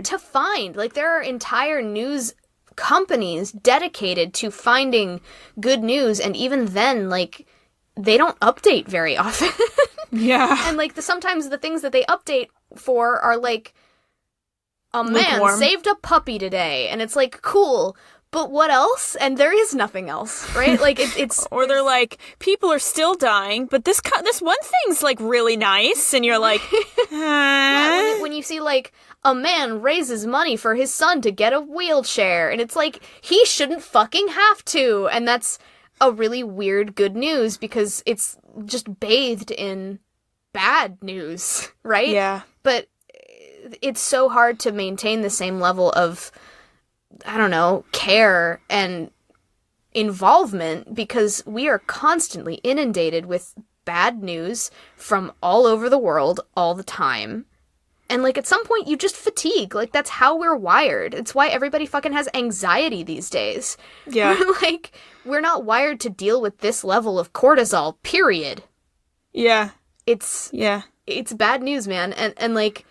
to find. Like, there are entire news companies dedicated to finding good news, and even then, like, they don't update very often. Yeah. And, like, sometimes the things that they update for are, like, a man Lukewarm. saved a puppy today, and it's like, cool, but what else? And there is nothing else, right? Like, it's or they're like, people are still dying, but this one thing's, like, really nice, and you're like, yeah, when you see, like, a man raises money for his son to get a wheelchair, and it's like, he shouldn't fucking have to, and that's a really weird good news, because it's just bathed in bad news, right? Yeah. But it's so hard to maintain the same level of, I don't know, care and involvement, because we are constantly inundated with bad news from all over the world all the time. And, like, at some point you just fatigue. Like, that's how we're wired. It's why everybody fucking has anxiety these days. Yeah. Like, we're not wired to deal with this level of cortisol, period. Yeah. It's bad news, man. And like,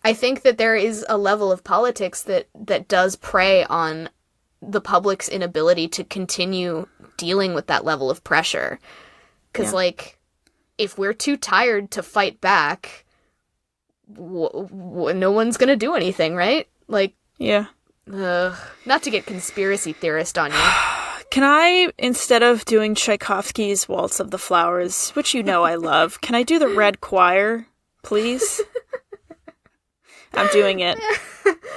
I think that there is a level of politics that does prey on the public's inability to continue dealing with that level of pressure. Because, like, if we're too tired to fight back, no one's gonna do anything, right? Like, yeah. Not to get conspiracy theorist on you. Can I, instead of doing Tchaikovsky's Waltz of the Flowers, which you know I love, can I do the Red Choir, please? I'm doing it.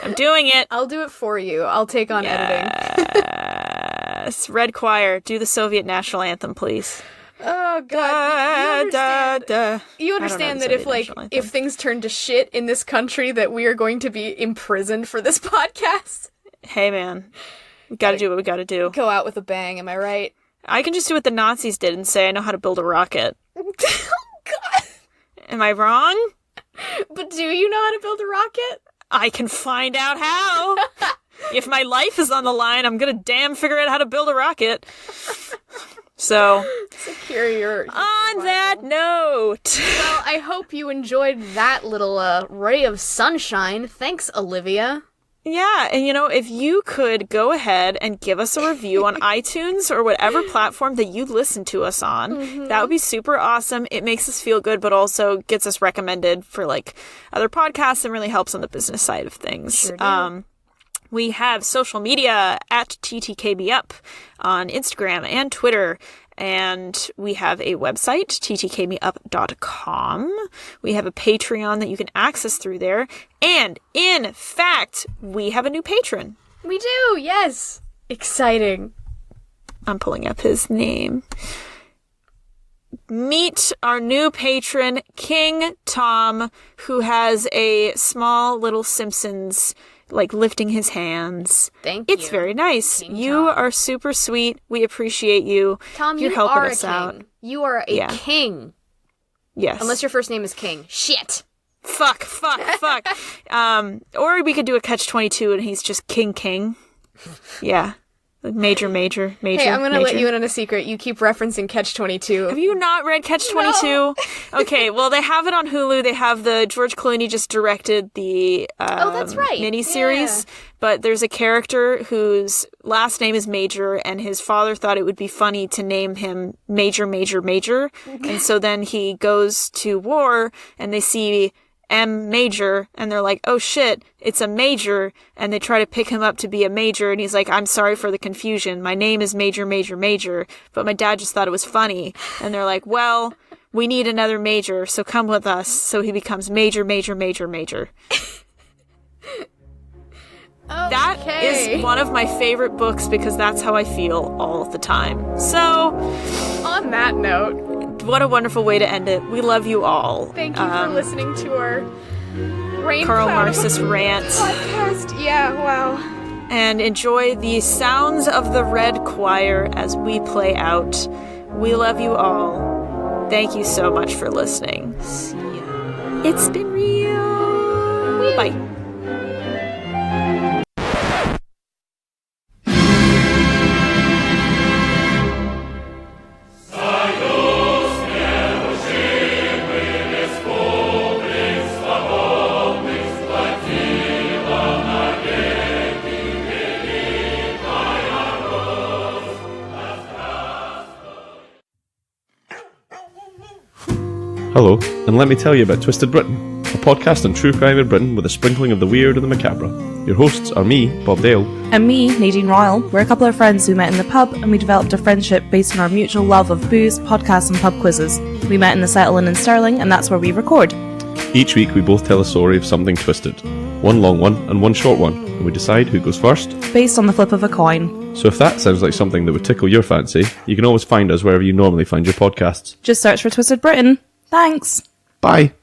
I'm doing it. I'll do it for you. I'll take on editing. Yes. Red Choir, do the Soviet national anthem, please. Oh, God. You I understand don't that know the Soviet national anthem. if things turn to shit in this country, that we are going to be imprisoned for this podcast? Hey, man. We gotta do what we gotta do. Go out with a bang, am I right? I can just do what the Nazis did and say I know how to build a rocket. Oh, God. Am I wrong? But do you know how to build a rocket? I can find out how. If my life is on the line, I'm gonna damn figure out how to build a rocket. So, secure your on that note. Well, I hope you enjoyed that little ray of sunshine. Thanks, Olivia. Yeah, and if you could go ahead and give us a review on iTunes or whatever platform that you listen to us on, that would be super awesome. It makes us feel good, but also gets us recommended for, like, other podcasts and really helps on the business side of things. Sure do. We have social media at TTKBUp on Instagram and Twitter. And we have a website, ttkmeup.com. We have a Patreon that you can access through there. And, in fact, we have a new patron. We do, yes. Exciting. I'm pulling up his name. meet our new patron, King Tom, who has a small little Simpsons, like, lifting his hands. Thank you. It's very nice. King You Tom. are super sweet. We appreciate you. Tom, You're you helping are us a king. out. You are a Yeah. king. Yes. Unless your first name is King. Shit. Fuck. Or we could do a catch-22 and he's just King. Yeah. Major. Hey, I'm gonna let you in on a secret. You keep referencing Catch-22. Have you not read Catch-22? No. Okay, well, they have it on Hulu. They have George Clooney just directed the that's right. miniseries. Yeah. But there's a character whose last name is Major, and his father thought it would be funny to name him Major. And so then he goes to war, and they see M Major, and they're like, oh shit, it's a major, and they try to pick him up to be a major, and he's like, I'm sorry for the confusion, my name is Major, but my dad just thought it was funny, and they're like, well, we need another major, so come with us, so he becomes Major. That is one of my favorite books because that's how I feel all of the time. So, On that note, what a wonderful way to end it. We love you all. thank you for listening to our Rain Karl Cloud of a Marxist rant. podcast. Yeah, wow. And enjoy the sounds of the Red Choir as we play out. We love you all. Thank you so much for listening. See ya. It's been real. Bye. Hello, and let me tell you about Twisted Britain, a podcast on true crime in Britain with a sprinkling of the weird and the macabre. Your hosts are me, Bob Dale. And me, Nadine Royal. We're a couple of friends who met in the pub, and we developed a friendship based on our mutual love of booze, podcasts, and pub quizzes. We met in the Settle Inn in Stirling, and that's where we record. Each week we both tell a story of something twisted. One long one and one short one, and we decide who goes first. Based on the flip of a coin. So if that sounds like something that would tickle your fancy, you can always find us wherever you normally find your podcasts. Just search for Twisted Britain. Thanks. Bye!